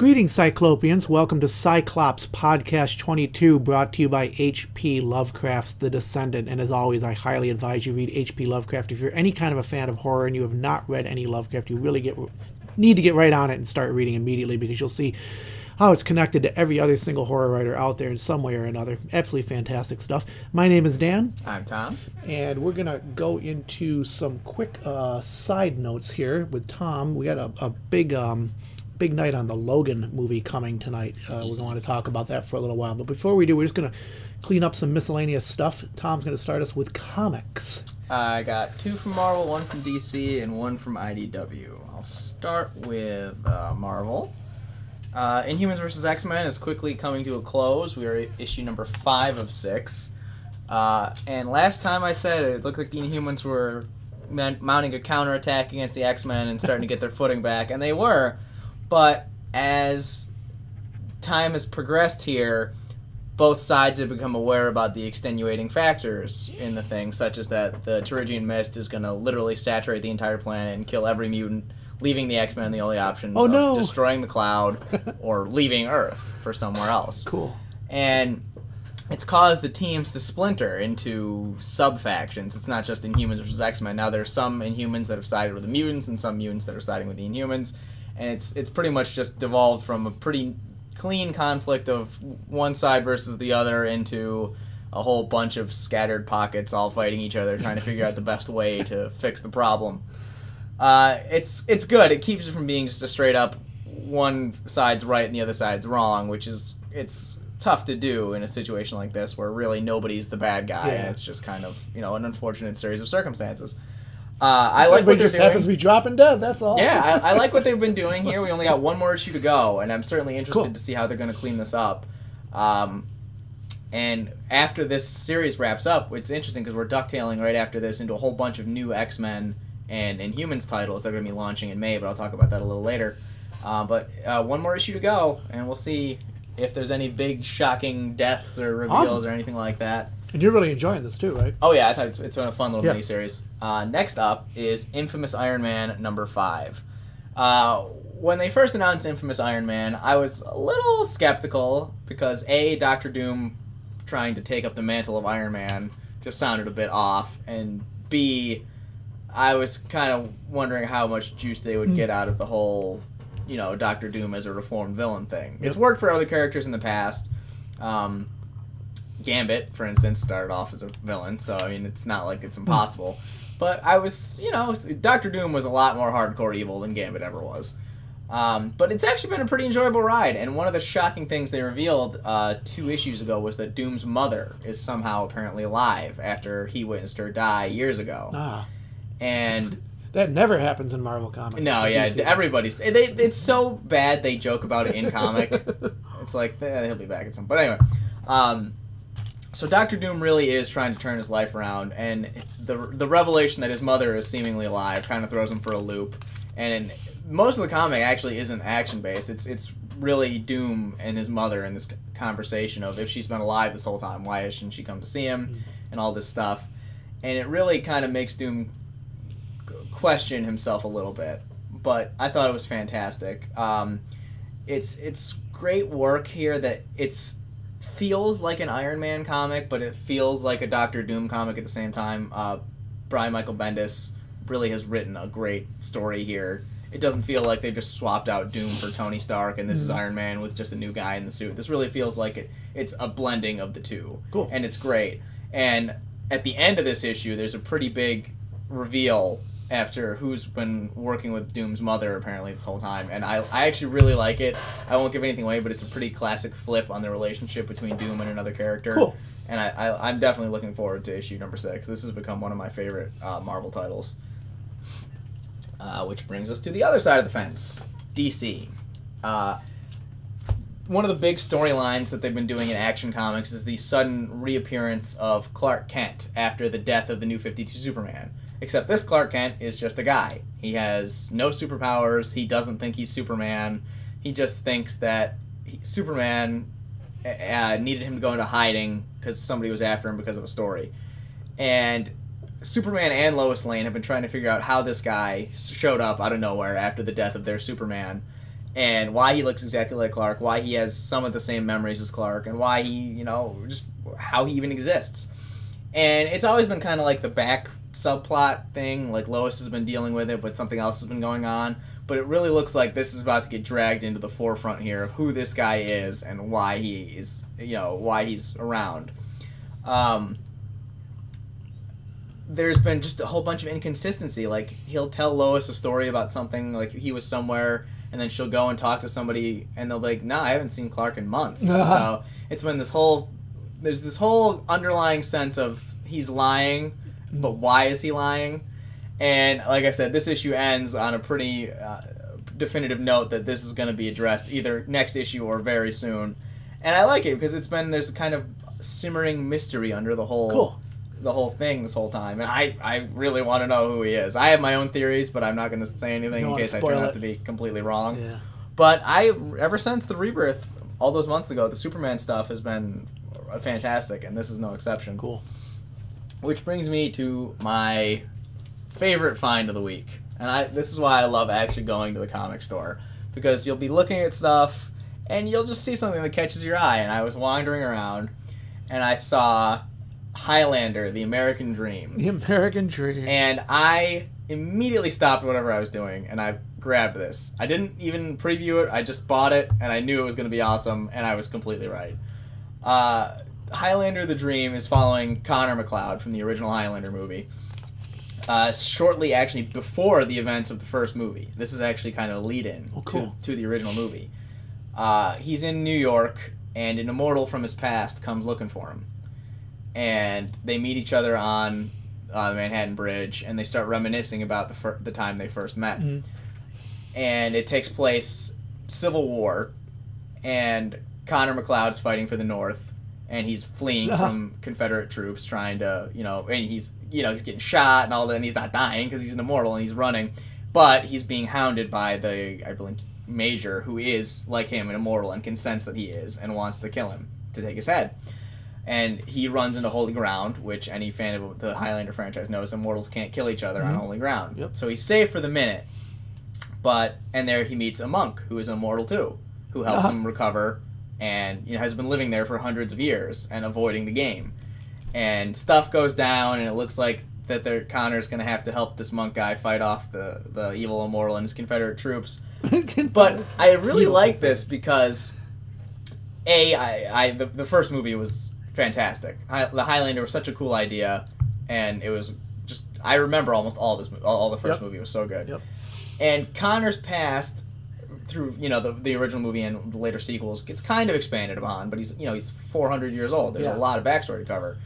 Greetings, Cyclopeans. Welcome to Sci-Clops Podcast 22, brought to you by H.P. Lovecraft's The Descendant. And as always, I highly advise you read H.P. Lovecraft. If you're any kind of a fan of horror and you have not read any Lovecraft, you really need to get right on it and start reading immediately, because you'll see how it's connected to every other single horror writer out there in some way or another. Absolutely fantastic stuff. My name is Dan. I'm Tom. And we're going to go into some quick side notes here with Tom. We got a big night on the Logan movie coming tonight. We're going to talk about that for a little while. But before we do, we're just going to clean up some miscellaneous stuff. Tom's going to start us with comics. I got 2 from Marvel, 1 from DC, and 1 from IDW. I'll start with Marvel. Inhumans vs. X-Men is quickly coming to a close. We are issue number 5 of 6. And last time I said it looked like the Inhumans were mounting a counterattack against the X-Men and starting to get their footing back, and they were. But as time has progressed here, both sides have become aware about the extenuating factors in the thing, such as that the Terrigian mist is going to literally saturate the entire planet and kill every mutant, leaving the X-Men the only option of destroying the cloud or leaving Earth for somewhere else. Cool. And it's caused the teams to splinter into sub-factions. It's not just Inhumans versus X-Men. Now there's some Inhumans that have sided with the mutants and some mutants that are siding with the Inhumans. And it's pretty much just devolved from a pretty clean conflict of one side versus the other into a whole bunch of scattered pockets all fighting each other, trying to figure out the best way to fix the problem. It's good. It keeps it from being just a straight up one side's right and the other side's wrong, which is it's tough to do in a situation like this where really nobody's the bad guy. Yeah. And it's just kind of an unfortunate series of circumstances. I like what they're just doing. Happens to be dropping dead. That's all. Yeah, I like what they've been doing here. We only got one more issue to go, and I'm certainly interested Cool. to see how they're going to clean this up. And after this series wraps up, it's interesting because we're ducktailing right after this into a whole bunch of new X-Men and Inhumans titles that are going to be launching in May, but I'll talk about that a little later. But one more issue to go, and we'll see if there's any big shocking deaths or reveals or anything like that. And you're really enjoying this too, right? Oh yeah, I thought it's been a fun little miniseries. Next up is Infamous Iron Man number 5. When they first announced Infamous Iron Man, I was a little skeptical because A, Dr. Doom trying to take up the mantle of Iron Man just sounded a bit off, and B, I was kind of wondering how much juice they would get out of the whole, Dr. Doom as a reformed villain thing. Yep. It's worked for other characters in the past. Gambit, for instance, started off as a villain, so I mean it's not like it's impossible. But I was, Dr. Doom was a lot more hardcore evil than Gambit ever was. But it's actually been a pretty enjoyable ride, and one of the shocking things they revealed 2 issues ago was that Doom's mother is somehow apparently alive after he witnessed her die years ago. And that never happens in Marvel Comics. No, yeah, everybody's... It's so bad they joke about it in comic. It's like, he'll be back at some... But anyway, so Dr. Doom really is trying to turn his life around, and the revelation that his mother is seemingly alive kind of throws him for a loop. And most of the comic actually isn't action-based. It's really Doom and his mother in this conversation of if she's been alive this whole time, why hasn't she come to see him, and all this stuff. And it really kind of makes Doom question himself a little bit. But I thought it was fantastic. It's great work here that feels like an Iron Man comic, but it feels like a Doctor Doom comic at the same time. Brian Michael Bendis really has written a great story here. It doesn't feel like they've just swapped out Doom for Tony Stark and this is Iron Man with just a new guy in the suit. This really feels like it's a blending of the two. Cool. And it's great. And at the end of this issue, there's a pretty big reveal after who's been working with Doom's mother apparently this whole time, and I actually really like it. I won't give anything away, but it's a pretty classic flip on the relationship between Doom and another character. Cool. And I'm definitely looking forward to issue number 6. This has become one of my favorite Marvel titles. Which brings us to the other side of the fence, DC. One of the big storylines that they've been doing in Action Comics is the sudden reappearance of Clark Kent after the death of the New 52 Superman. Except this Clark Kent is just a guy. He has no superpowers. He doesn't think he's Superman. He just thinks that Superman needed him to go into hiding because somebody was after him because of a story. And Superman and Lois Lane have been trying to figure out how this guy showed up out of nowhere after the death of their Superman. and why he looks exactly like Clark, why he has some of the same memories as Clark, and why he, just how he even exists. And it's always been kind of like the back subplot thing, like Lois has been dealing with it, but something else has been going on. But it really looks like this is about to get dragged into the forefront here of who this guy is and why he is, why he's around. There's been just a whole bunch of inconsistency. Like, he'll tell Lois a story about something, like he was somewhere, and then she'll go and talk to somebody, and they'll be like, "No, I haven't seen Clark in months." So it's been there's this whole underlying sense of he's lying, but why is he lying? And like I said, this issue ends on a pretty definitive note that this is going to be addressed either next issue or very soon. And I like it because there's a kind of simmering mystery under the whole thing this whole time. And I really want to know who he is. I have my own theories, but I'm not going to say anything in case I turn out to be completely wrong. Yeah. But ever since the Rebirth, all those months ago, the Superman stuff has been fantastic, and this is no exception. Cool. Which brings me to my favorite find of the week. And this is why I love actually going to the comic store. Because you'll be looking at stuff, and you'll just see something that catches your eye. And I was wandering around, and I saw Highlander, The American Dream. The American Dream. And I immediately stopped whatever I was doing, and I grabbed this. I didn't even preview it. I just bought it, and I knew it was going to be awesome, and I was completely right. Highlander, The Dream is following Connor McLeod from the original Highlander movie. Shortly, actually, before the events of the first movie. This is actually kind of a lead-in to the original movie. He's in New York, and an immortal from his past comes looking for him. And they meet each other on the Manhattan Bridge, and they start reminiscing about the time they first met. Mm-hmm. And it takes place Civil War, and Connor McLeod's fighting for the North, and he's fleeing from Confederate troops, trying to, and he's getting shot and all that, and he's not dying because he's an immortal and he's running, but he's being hounded by I believe, Major, who is, like him, an immortal and can sense that he is and wants to kill him, to take his head. And he runs into holy ground, which any fan of the Highlander franchise knows immortals can't kill each other on holy ground. Yep. So he's safe for the minute, and there he meets a monk who is immortal too, who helps him recover, and has been living there for hundreds of years and avoiding the game. And stuff goes down, and it looks like that Connor's going to have to help this monk guy fight off the evil immortal and his Confederate troops. But I really like this because, the first movie was fantastic. The Highlander was such a cool idea, and it was just, I remember almost all the first movie was so good. Yep. And Connor's past, through the original movie and the later sequels, gets kind of expanded upon, but he's 400 years old. There's a lot of backstory to cover,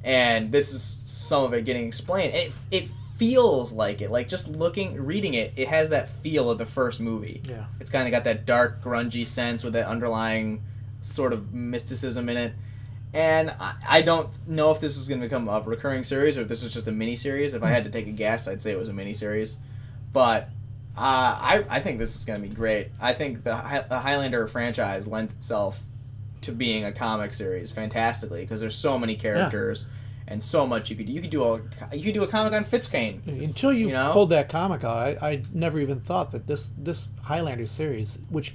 and this is some of it getting explained. And it feels like it, like just reading it, it has that feel of the first movie. Yeah, it's kind of got that dark, grungy sense with that underlying sort of mysticism in it. And I don't know if this is going to become a recurring series or if this is just a mini-series. If I had to take a guess, I'd say it was a mini-series. But I think this is going to be great. I think the Highlander franchise lends itself to being a comic series fantastically because there's so many characters and so much you could do. You could do a comic on Fitzcane. Until you pulled that comic out, I never even thought that this Highlander series, which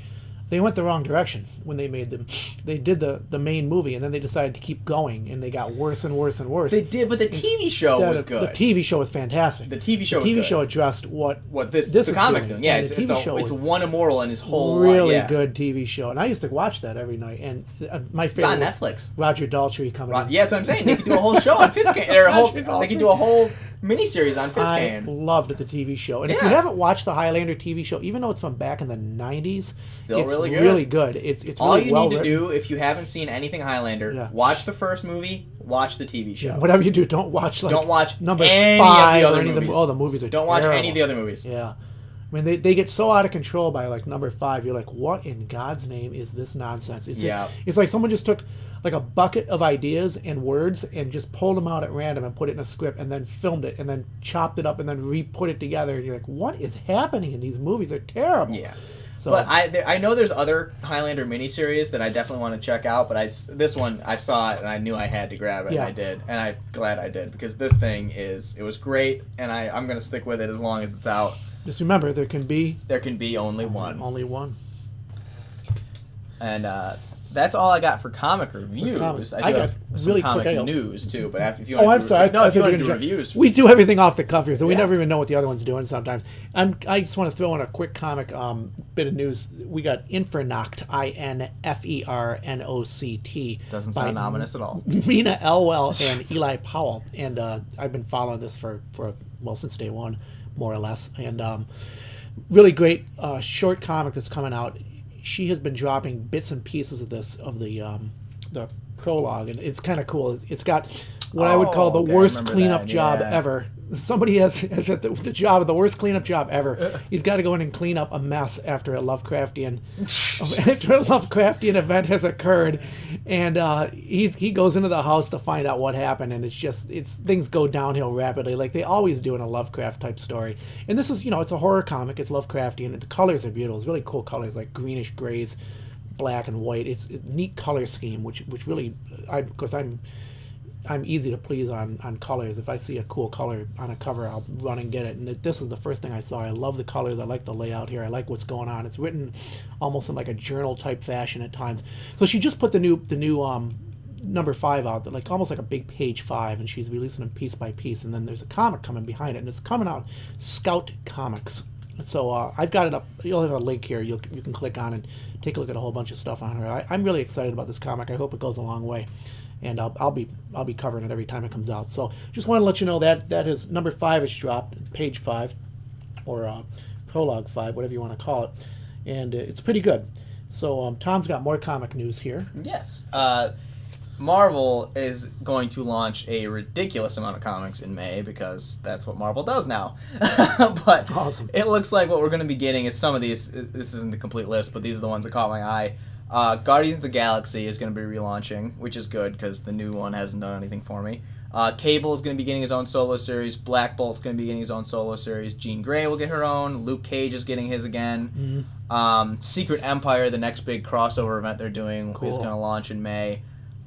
they went the wrong direction when they made them. They did the main movie, and then they decided to keep going, and they got worse and worse and worse. They did, but the TV show was good. The TV show was fantastic. The TV show addressed what the comic's doing. Yeah, it's one immortal in his whole really life. Good TV show, and I used to watch that every night. And my favorite. It's on Netflix. Roger Daltrey coming. Yeah, that's what I'm saying. They could do a whole show on Fitzcane. They could do a whole miniseries on Fitzcane. I loved the TV show, and if you haven't watched the Highlander TV show, even though it's from back in the '90s, still really good. Really good. It's all really you well need to written. do if you haven't seen anything Highlander, watch the first movie, watch the TV show. Yeah, whatever you do, don't watch number any 5 of the other or any movies. Of the, oh, the movies are don't terrible. watch any of the other movies. Yeah. I mean, they get so out of control by like number 5. You're like, what in God's name is this nonsense? It's like someone just took like a bucket of ideas and words and just pulled them out at random and put it in a script and then filmed it and then chopped it up and then re-put it together. And you're like, what is happening in these movies? They're terrible. Yeah. So, but I know there's other Highlander miniseries that I definitely want to check out, but this one, I saw it and I knew I had to grab it, and I did. And I'm glad I did, because this thing it was great, and I'm going to stick with it as long as it's out. Just remember, there can be only one. Only one. And that's all I got for comic reviews. I got have some really comic quick. News too. But if you want, I'm sorry. if you want to do reviews, we do everything off the cuff here, so we Yeah. never even know what the other one's doing. Sometimes I just want to throw in a quick comic bit of news. We got Infernoct, Infernockt. Doesn't sound ominous at all. Mina Elwell and Eli Powell, and I've been following this for since day one, more or less, and really great short comic that's coming out. She has been dropping bits and pieces of the prologue, and it's kind of cool. It's got what I would call the worst cleanup job ever. Somebody has the job of the worst cleanup job ever. He's got to go in and clean up a mess after a Lovecraftian event has occurred, and he goes into the house to find out what happened, and it's things go downhill rapidly, like they always do in a Lovecraft type story. And this is it's a horror comic. It's Lovecraftian, and the colors are beautiful. It's really cool colors, like greenish grays, black and white. It's a neat color scheme, which really, I'm easy to please on colors. If I see a cool color on a cover, I'll run and get it. And this is the first thing I saw. I love the colors. I like the layout here. I like what's going on. It's written almost in like a journal type fashion at times. So she just put the new number 5 out, like almost like a big page 5, and she's releasing them piece by piece. And then there's a comic coming behind it, and it's coming out Scout Comics. And so I've got it up. You'll have a link here. You can click on and take a look at a whole bunch of stuff on her. I'm really excited about this comic. I hope it goes a long way. And I'll be covering it every time it comes out. So just want to let you know that is number 5 is dropped, page 5, or prologue 5, whatever you want to call it, and it's pretty good. So Tom's got more comic news here. Yes, Marvel is going to launch a ridiculous amount of comics in May because that's what Marvel does now. But awesome. It looks like what we're going to be getting is some of these. This isn't the complete list, but these are the ones that caught my eye. Guardians of the Galaxy is going to be relaunching, which is good because the new one hasn't done anything for me. Cable is going to be getting his own solo series. Black Bolt's going to be getting his own solo series. Jean Grey will get her own. Luke Cage is getting his again. Mm-hmm. Secret Empire, the next big crossover event they're doing, is going to launch in May.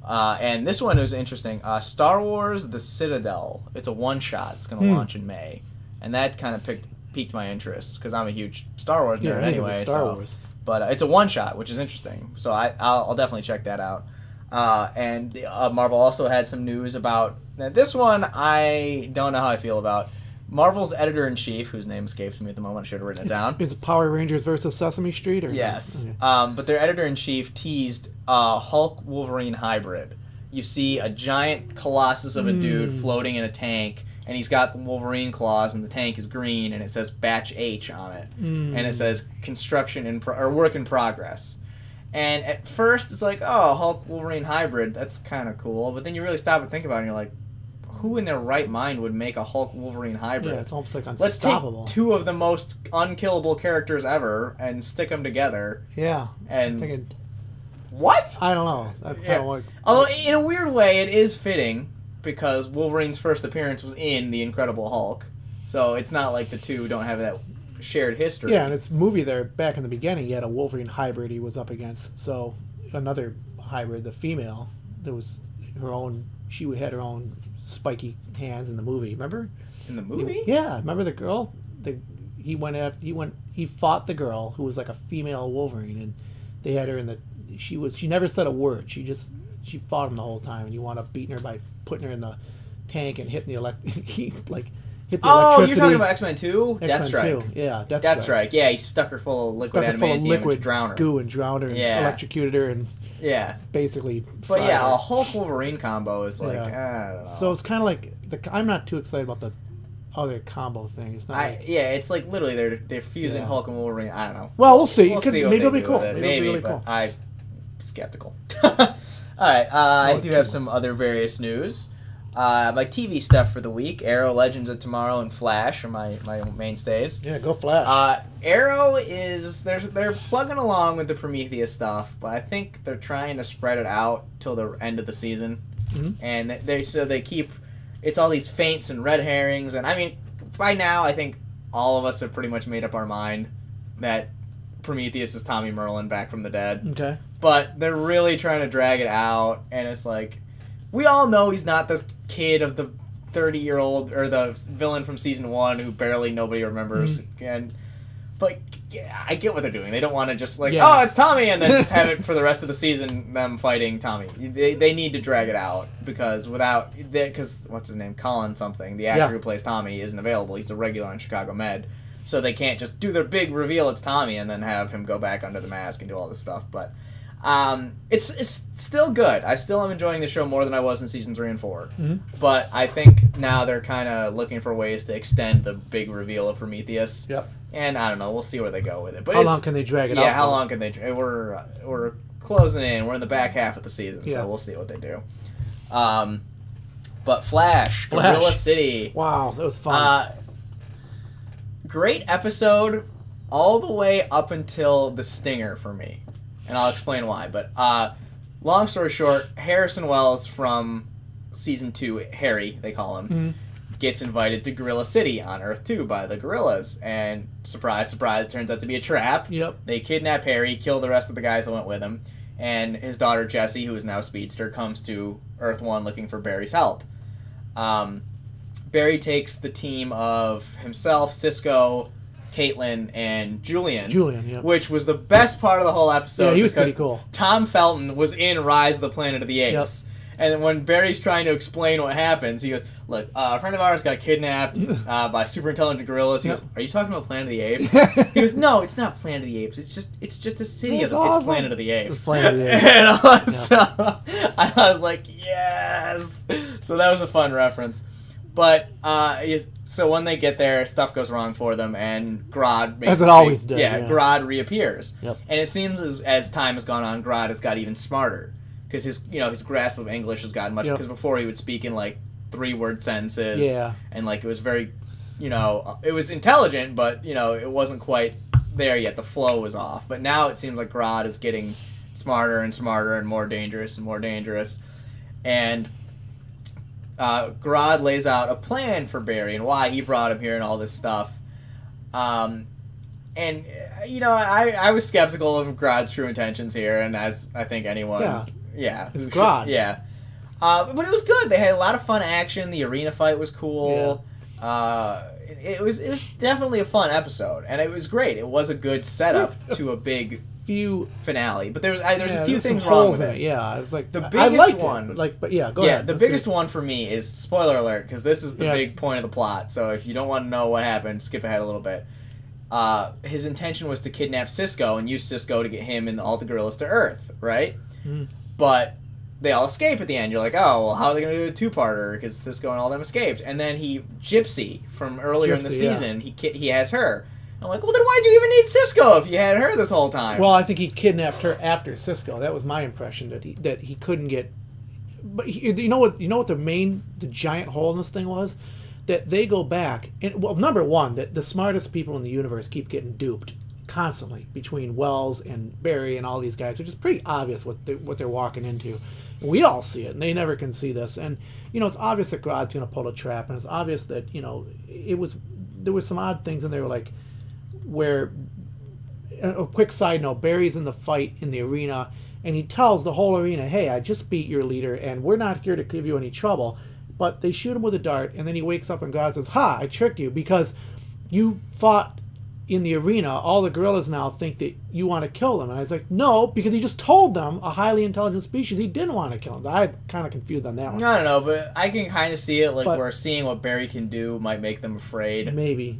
And this one is interesting. Star Wars The Citadel. It's a one-shot. It's going to launch in May. And that kind of piqued my interest because I'm a huge Star Wars nerd anyway. Star Wars. But it's a one-shot, which is interesting. So I'll definitely check that out. And Marvel also had some news about... Now this one, I don't know how I feel about. Marvel's editor-in-chief, whose name escapes me at the moment, I should have written it down. Is it Power Rangers versus Sesame Street? Or yes. Okay. But their editor-in-chief teased Hulk-Wolverine hybrid. You see a giant colossus of a dude floating in a tank, and he's got the Wolverine claws, and the tank is green, and it says Batch H on it. And it says construction or work in progress. And at first, it's like, oh, Hulk-Wolverine hybrid, that's kind of cool. But then you really stop and think about it, and you're like, who in their right mind would make a Hulk-Wolverine hybrid? Yeah, it's almost like unstoppable. Let's take 2 of the most unkillable characters ever and stick them together. Yeah. And what? I don't know. That's kind of like... Although, in a weird way, it is fitting, because Wolverine's first appearance was in The Incredible Hulk. So it's not like the two don't have that shared history. Yeah, and it's movie there back in the beginning, he had a Wolverine hybrid he was up against. So another hybrid, the female, there was her own... She had her own spiky hands in the movie. Remember? In the movie? Yeah, remember the girl? He fought the girl who was like a female Wolverine, and they had her in the. She never said a word. She fought him the whole time, and you wound up beating her by putting her in the tank and hitting the hit the electricity. Oh, you're talking about X-Men 2? Deathstrike. Yeah, Deathstrike. Yeah, he stuck her full of liquid adamantium and drowned her. Goo and drowned her and electrocuted her and basically. But yeah, a Hulk Wolverine combo is like I don't know. So it's kind of like I'm not too excited about the other combo thing. It's not. It's like literally they're fusing Hulk and Wolverine. I don't know. Well, we'll see. Maybe it'll be cool. Maybe, really but cool. I'm skeptical. All right, I do have some other various news. My TV stuff for the week: Arrow, Legends of Tomorrow, and Flash are my mainstays. Yeah, go Flash. Arrow is they're plugging along with the Prometheus stuff, but I think they're trying to spread it out till the end of the season, and they keep it's all these feints and red herrings, and I mean by now I think all of us have pretty much made up our mind that Prometheus is Tommy Merlin back from the dead. Okay, but they're really trying to drag it out, and it's like we all know he's not the kid of the 30-year-old or the villain from season 1 who barely nobody remembers, and But yeah, I get what they're doing. They don't want to just like, Yeah. oh, it's Tommy, and then just have it for the rest of the season, them fighting Tommy. They need to drag it out, because because what's his name? Colin something. The actor who plays Tommy isn't available. He's a regular on Chicago Med. So they can't just do their big reveal, it's Tommy, and then have him go back under the mask and do all this stuff. But it's still good. I still am enjoying the show more than I was in season 3 and 4. Mm-hmm. But I think now they're kind of looking for ways to extend the big reveal of Prometheus. Yep. And I don't know. We'll see where they go with it. But how long can they drag it out? Yeah, how long can they? We're closing in. We're in the back half of the season, Yeah. so we'll see what they do. But Flash, Gorilla City. Wow, that was fun. Great episode, all the way up until the stinger for me, and I'll explain why. But long story short, Harrison Wells from season 2, Harry they call him, gets invited to Gorilla City on Earth 2 by the gorillas, and surprise, surprise, it turns out to be a trap. Yep. They kidnap Harry, kill the rest of the guys that went with him, and his daughter Jessie, who is now a speedster, comes to Earth 1 looking for Barry's help. Barry takes the team of himself, Cisco, Caitlin, and Julian. Yeah. Which was the best part of the whole episode. Yeah, he was because pretty cool. Tom Felton was in Rise of the Planet of the Apes. Yep. And when Barry's trying to explain what happens, he goes, look, a friend of ours got kidnapped by super intelligent gorillas. He goes, are you talking about Planet of the Apes? He goes, no, it's not Planet of the Apes. It's just a city of them. Awesome. It's Planet of the Apes. It's Planet of the Apes. And so I was like, yes. So that was a fun reference. But so when they get there, stuff goes wrong for them, and Grodd makes as it always does. Yeah, Grodd reappears. Yep. And it seems as time has gone on, Grodd has got even smarter, because his grasp of English has gotten much. Because before he would speak in like 3-word sentences. Yeah. And like it was very, it was intelligent, but it wasn't quite there yet. The flow was off. But now it seems like Grodd is getting smarter and smarter and more dangerous and more dangerous, and Grodd lays out a plan for Barry and why he brought him here and all this stuff. And, I was skeptical of Grodd's true intentions here, and as I think anyone... Yeah. It's Grodd. Yeah. But it was good. They had a lot of fun action. The arena fight was cool. Yeah. It was definitely a fun episode, and it was great. It was a good setup to a big... finale, but there's a few things wrong with it. Yeah, it's like the biggest one. Go ahead. The biggest one for me is spoiler alert, because this is the big point of the plot. So if you don't want to know what happened, skip ahead a little bit. His intention was to kidnap Cisco and use Cisco to get him and all the gorillas to Earth, right? But they all escape at the end. You're like, oh, well, how are they going to do a 2-parter? Because Cisco and all them escaped, and then Gypsy from earlier in the season, he has her. I'm like, well, then why'd you even need Cisco if you had her this whole time? Well, I think he kidnapped her after Cisco. That was my impression, that he couldn't get. But you know what the giant hole in this thing was? That they go back and, well, number one, that the smartest people in the universe keep getting duped constantly between Wells and Barry and all these guys, which is pretty obvious what they're walking into. And we all see it, and they never can see this. And it's obvious that Grodd's going to pull a trap, and it's obvious that there was some odd things in there, like. Where, a quick side note, Barry's in the fight in the arena, and he tells the whole arena, hey, I just beat your leader, and we're not here to give you any trouble. But they shoot him with a dart, and then he wakes up and God says, ha, I tricked you, because you fought in the arena. All the gorillas now think that you want to kill them. And I was like, no, because he just told them, a highly intelligent species, he didn't want to kill them. I'm kind of confused on that one. I don't know, but I can kind of see it, where seeing what Barry can do might make them afraid. Maybe,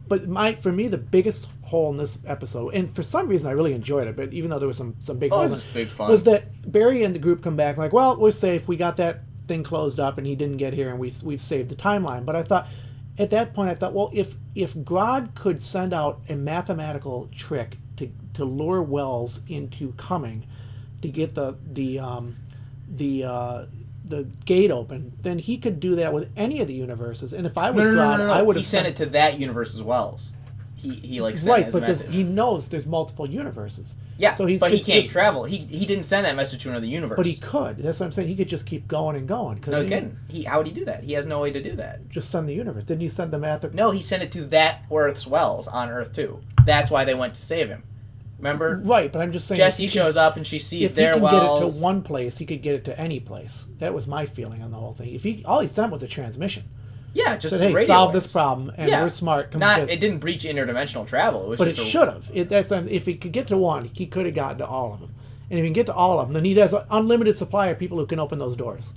But for me, the biggest hole in this episode, and for some reason I really enjoyed it, but even though there was some big holes, this was big fun. Was that Barry and the group come back like, well, we're safe. We got that thing closed up, and he didn't get here, and we've saved the timeline. But I thought, at that point, well, if Grodd could send out a mathematical trick to lure Wells into coming, to get the gate open, then he could do that with any of the universes. And if I was Grodd, I would have sent it to that universe as Wells. He sent right, his message. He knows there's multiple universes. Yeah, so but he can't travel. He didn't send that message to another universe. But he could. That's what I'm saying. He could just keep going and going. No, he couldn't. How would he do that? He has no way to do that. Just send the universe. Didn't you send the math? No, he sent it to that Earth's Wells on Earth 2. That's why they went to save him. Remember? Right, but I'm just saying... Jessie shows up and she sees their Wells. If he can get it to one place, he could get it to any place. That was my feeling on the whole thing. All he sent was a transmission. Yeah, just said, hey, radio solve waves. this problem, and we're smart. It didn't breach interdimensional travel. It was but just it should have. If he could get to one, he could have gotten to all of them. And if he can get to all of them, then he has an unlimited supply of people who can open those doors.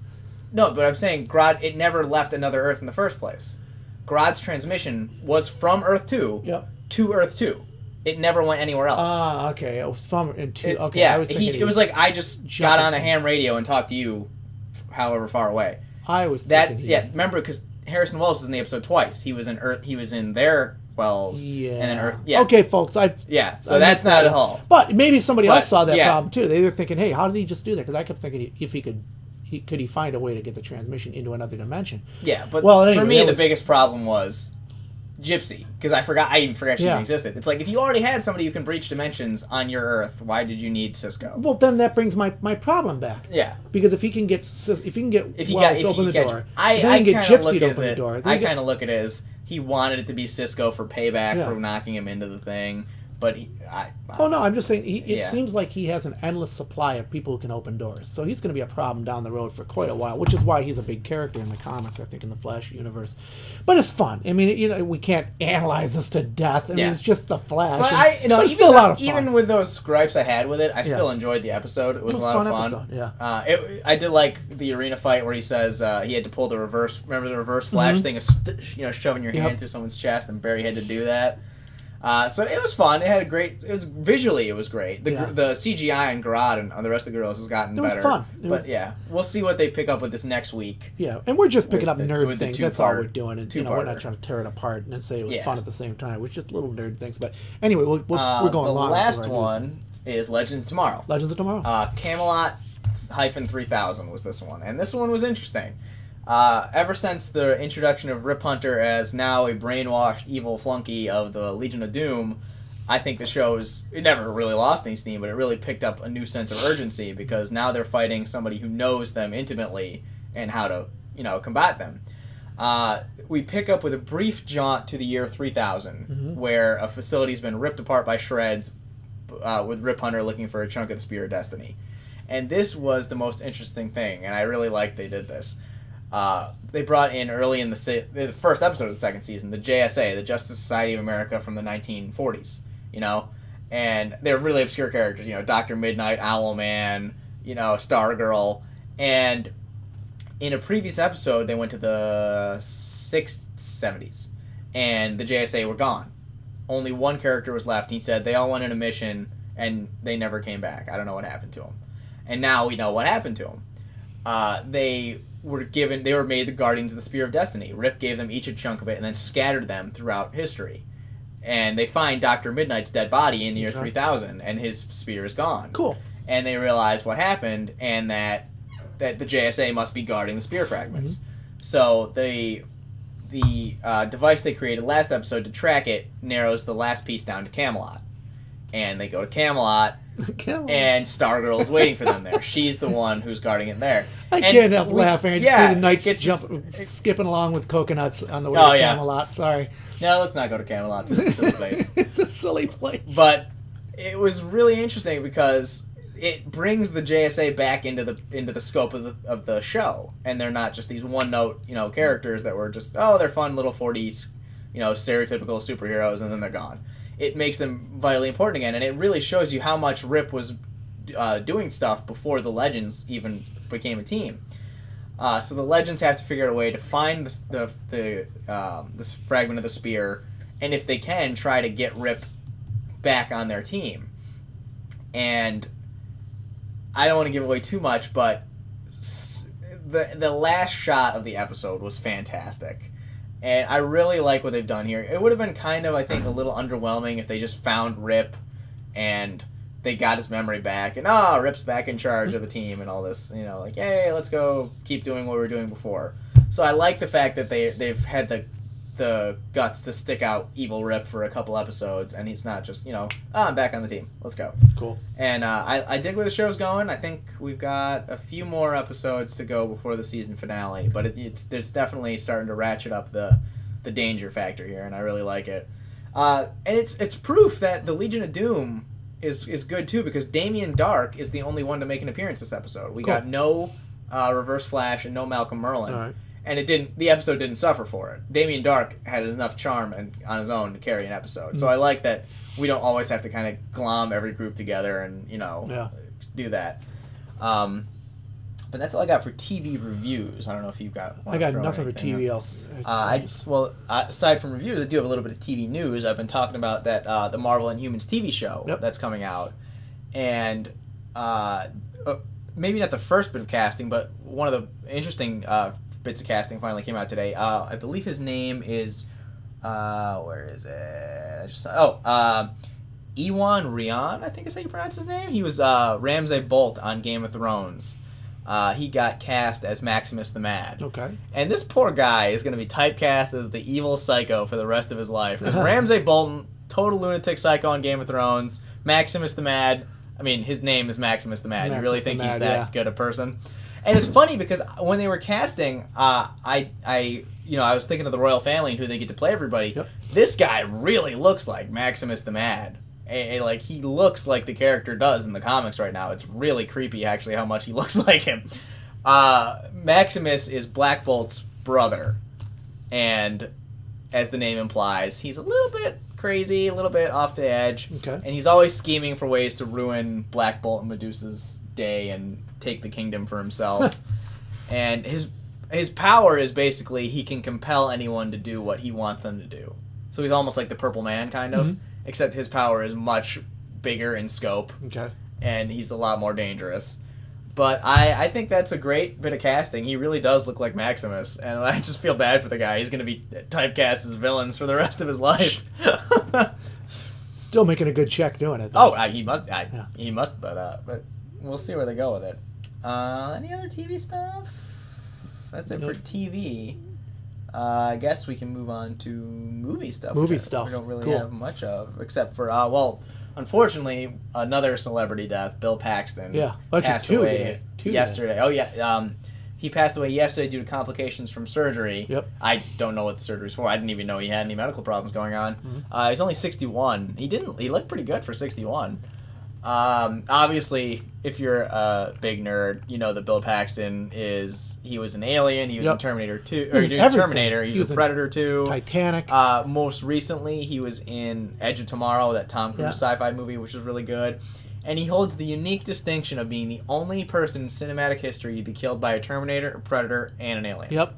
No, but I'm saying Grodd, it never left another Earth in the first place. Grodd's transmission was from Earth 2 to Earth 2. It never went anywhere else. Ah, okay. It was from okay. Yeah, I was thinking it was like I just got on a ham radio and talked to you, however far away. I was thinking remember because Harrison Wells was in the episode twice. He was in Earth. He was in their Wells. Yeah. And then Earth. Yeah. Okay, folks. So that's not at all. But maybe somebody else saw that problem too. They were thinking, hey, how did he just do that? Because I kept thinking if he could. Could he find a way to get the transmission into another dimension? Yeah, but anyway, for me, the biggest problem was Gypsy, because I even forgot she even existed. It's like, if you already had somebody who can breach dimensions on your Earth, why did you need Cisco? Well, then that brings my problem back. Yeah, because if he can get Wells to open the door, I then get Gypsy to open the door. I kind of look at it as he wanted it to be Cisco for payback for knocking him into the thing. But I'm just saying, it seems like he has an endless supply of people who can open doors. So he's going to be a problem down the road for quite a while, which is why he's a big character in the comics, I think, in the Flash universe. But it's fun. I mean, we can't analyze this to death. I mean, it's just the Flash. But it's still a lot of fun. Even with those gripes I had with it, I still enjoved the episode. It was a lot of fun. Episode, yeah. I did like the arena fight where he says he had to pull the reverse. Remember the reverse Flash thing of shoving your hand through someone's chest, and Barry had to do that. So it was fun. It was visually, it was great. The CGI on Grodd and the rest of the girls has gotten better. It was fun. But we'll see what they pick up with this next week. Yeah, and we're just picking up nerd things. That's all we're doing. And, we're not trying to tear it apart and say it was fun at the same time. It's just little nerd things. But anyway, we're going the long. The last one is Legends of Tomorrow. Legends of Tomorrow. Camelot-3000 was this one, and this one was interesting. Ever since the introduction of Rip Hunter as now a brainwashed evil flunky of the Legion of Doom, I think the it never really lost any steam, but it really picked up a new sense of urgency because now they're fighting somebody who knows them intimately and how to, combat them. We pick up with a brief jaunt to the year 3000, where a facility's been ripped apart by shreds, with Rip Hunter looking for a chunk of the Spear of Destiny. And this was the most interesting thing, and I really liked they did this. They brought in early in the first episode of the second season the JSA, the Justice Society of America from the 1940s, and they're really obscure characters, Dr. Midnight, Owlman, Stargirl, and in a previous episode they went to the 70s, and the JSA were gone. Only one character was left, and he said they all went on a mission and they never came back. I don't know what happened to them. And now we know what happened to them. They were made the Guardians of the Spear of Destiny. Rip gave them each a chunk of it and then scattered them throughout history. And they find Dr. Midnight's dead body in the year 3000, and his spear is gone. Cool. And they realize what happened, and that the JSA must be guarding the spear fragments. So the device they created last episode to track it narrows the last piece down to Camelot. And they go to Camelot, and Stargirl's waiting for them there. She's the one who's guarding it there. I can't help laughing. I just see the knights skipping along with coconuts on the way to Camelot. Sorry. No, let's not go to Camelot. It's a silly place. It's a silly place. But it was really interesting because it brings the JSA back into the scope of the show, and they're not just these one note characters that were just they're fun little 40s stereotypical superheroes, and then they're gone. It makes them vitally important again, and it really shows you how much Rip was doing stuff before the Legends even became a team. So the Legends have to figure out a way to find this fragment of the spear, and if they can, try to get Rip back on their team. And I don't want to give away too much, but the last shot of the episode was fantastic. And I really like what they've done here. It would have been kind of, I think, a little underwhelming if they just found Rip and they got his memory back and, Rip's back in charge of the team and all this, like, hey, let's go keep doing what we were doing before. So I like the fact that they've had the guts to stick out evil Rip for a couple episodes, and he's not just, I'm back on the team. Let's go. Cool. And I dig where the show's going. I think we've got a few more episodes to go before the season finale, but there's definitely starting to ratchet up the danger factor here, and I really like it. And it's proof that the Legion of Doom is good too, because Damien Dark is the only one to make an appearance this episode. We got no Reverse Flash and no Malcolm Merlin. All right. and the episode didn't suffer for it. Damien Dark had enough charm on his own to carry an episode. So I like that we don't always have to kind of glom every group together and do that. But that's all I got for TV reviews. I don't know if you've got one. I got nothing for TV else. Aside from reviews, I do have a little bit of TV news. I've been talking about that the Marvel Inhumans TV show that's coming out. And maybe not the first bit of casting, but one of the interesting bits of casting finally came out today. I believe his name is... where is it? I just saw... Ewan Ryan, I think is how you pronounce his name. He was Ramsay Bolt on Game of Thrones. He got cast as Maximus the Mad. Okay. And this poor guy is going to be typecast as the evil psycho for the rest of his life. Because Ramsay Bolton, total lunatic psycho on Game of Thrones. Maximus the Mad. I mean, his name is Maximus the Mad. You really think he's that good a person? And it's funny because when they were casting, I was thinking of the royal family and who they get to play everybody. Yep. This guy really looks like Maximus the Mad. Like he looks like the character does in the comics right now. It's really creepy, actually, how much he looks like him. Maximus is Black Bolt's brother, and as the name implies, he's a little bit crazy, a little bit off the edge, and he's always scheming for ways to ruin Black Bolt and Medusa's day and take the kingdom for himself. And his power is basically he can compel anyone to do what he wants them to do. So he's almost like the Purple Man, kind of. Mm-hmm. Except his power is much bigger in scope. Okay. And he's a lot more dangerous. But I think that's a great bit of casting. He really does look like Maximus. And I just feel bad for the guy. He's going to be typecast as villains for the rest of his life. Still making a good check doing it, though. Oh, he must. He must, but we'll see where they go with it. Any other TV stuff? That's it for TV. I guess we can move on to movie stuff. We don't really have much of, except for unfortunately, another celebrity death. Bill Paxton passed away yesterday. Oh yeah, he passed away yesterday due to complications from surgery. Yep. I don't know what the surgery's for. I didn't even know he had any medical problems going on. Mm-hmm. He's only 61. He looked pretty good for 61. Obviously, if you're a big nerd, you know that Bill Paxton he was an alien, he was in Terminator 2, or Terminator, he was a Predator 2. Titanic. Most recently, he was in Edge of Tomorrow, that Tom Cruise sci-fi movie, which was really good. And he holds the unique distinction of being the only person in cinematic history to be killed by a Terminator, a Predator, and an alien. Yep.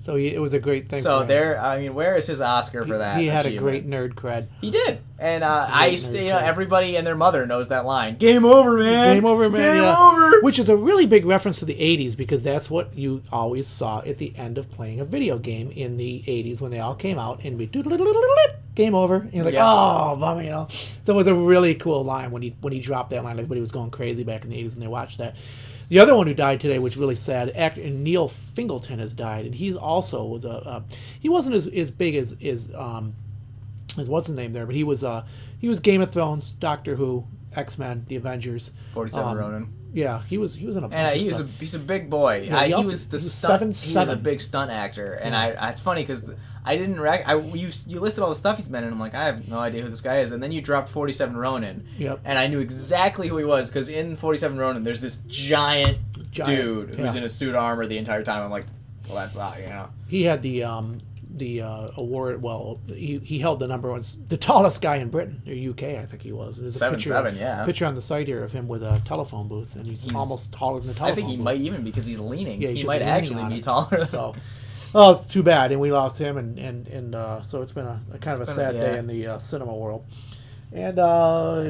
So it was a great thing. So where is his Oscar for that? He had a great nerd cred. He did, and everybody and their mother knows that line. Game over, man. Game over, man. Game over. Which is a really big reference to the '80s because that's what you always saw at the end of playing a video game in the '80s when they all came out and we game over. And you're like, oh, bummer, you know. So it was a really cool line when he dropped that line. Everybody was going crazy back in the '80s when they watched that. The other one who died today, which is really sad, actor Neil Fingleton has died, and he also was he wasn't as big as what's his name there, but he was Game of Thrones, Doctor Who, X-Men, The Avengers, 47 Ronin. Yeah, he was in a bunch of stuff. He's a big boy. Yeah, he was a big stunt actor, and it's funny because I didn't you listed all the stuff he's been in. I'm like, I have no idea who this guy is, and then you dropped 47 Ronin, and I knew exactly who he was because in 47 Ronin there's this giant dude who's in a suit of armor the entire time. I'm like, well, that's He had the award. Well, he held the tallest guy in Britain or UK, I think he was. There's a 7'7", picture on the site here of him with a telephone booth, and he's almost taller than the telephone. I think he might even because he's leaning. Yeah, he might actually be taller. So, well, it's too bad, and we lost him, and so it's been a kind of a sad day in the cinema world. And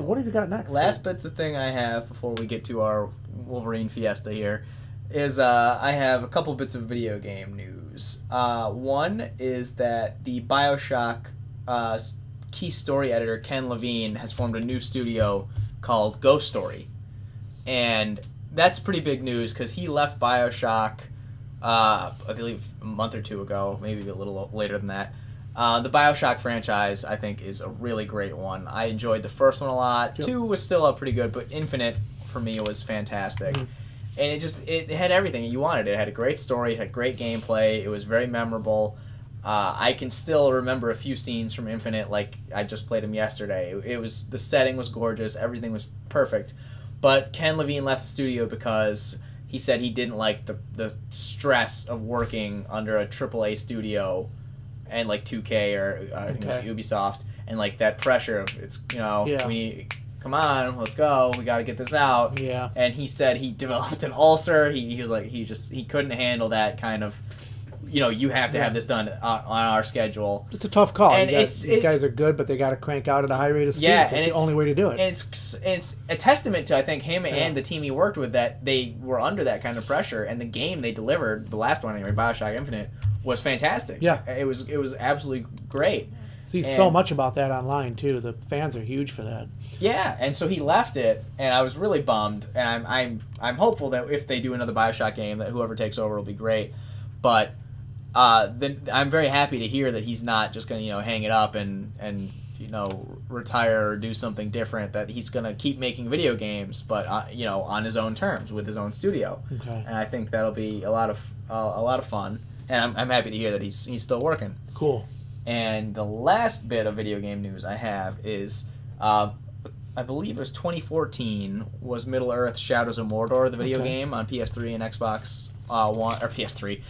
what have you got next? Last bit's the thing I have before we get to our Wolverine fiesta here. Is I have a couple bits of video game news. One is that the Bioshock key story editor, Ken Levine, has formed a new studio called Ghost Story. And that's pretty big news because he left Bioshock, I believe, a month or two ago, maybe a little later than that. The Bioshock franchise, I think, is a really great one. I enjoyed the first one a lot. Yep. 2 was still pretty good, but Infinite, for me, was fantastic. Mm-hmm. And it had everything you wanted. It had a great story. It had great gameplay. It was very memorable. I can still remember a few scenes from Infinite, like I just played them yesterday. The setting was gorgeous. Everything was perfect. But Ken Levine left the studio because he said he didn't like the stress of working under a AAA studio and like 2K or I think it was Ubisoft, and like that pressure of it's come on, let's go, we got to get this out. Yeah. And he said he developed an ulcer. He was like he couldn't handle that kind of, you have to have this done on our schedule. It's a tough call. And these guys are good, but they got to crank out at a high rate of speed. Yeah, That's the only way to do it. And it's a testament to, I think, him and the team he worked with, that they were under that kind of pressure, and the game they delivered, the last one anyway, Bioshock Infinite, was fantastic. Yeah. It was absolutely great. See so much about that online too. The fans are huge for that. Yeah, and so he left it, and I was really bummed. And I'm hopeful that if they do another Bioshock game, that whoever takes over will be great. But then I'm very happy to hear that he's not just going to hang it up and retire or do something different. That he's going to keep making video games, but on his own terms with his own studio. Okay. And I think that'll be a lot of fun. And I'm happy to hear that he's still working. Cool. And the last bit of video game news I have is, I believe it was 2014, was Middle-earth Shadows of Mordor, the video game on PS3 and Xbox One, or PS4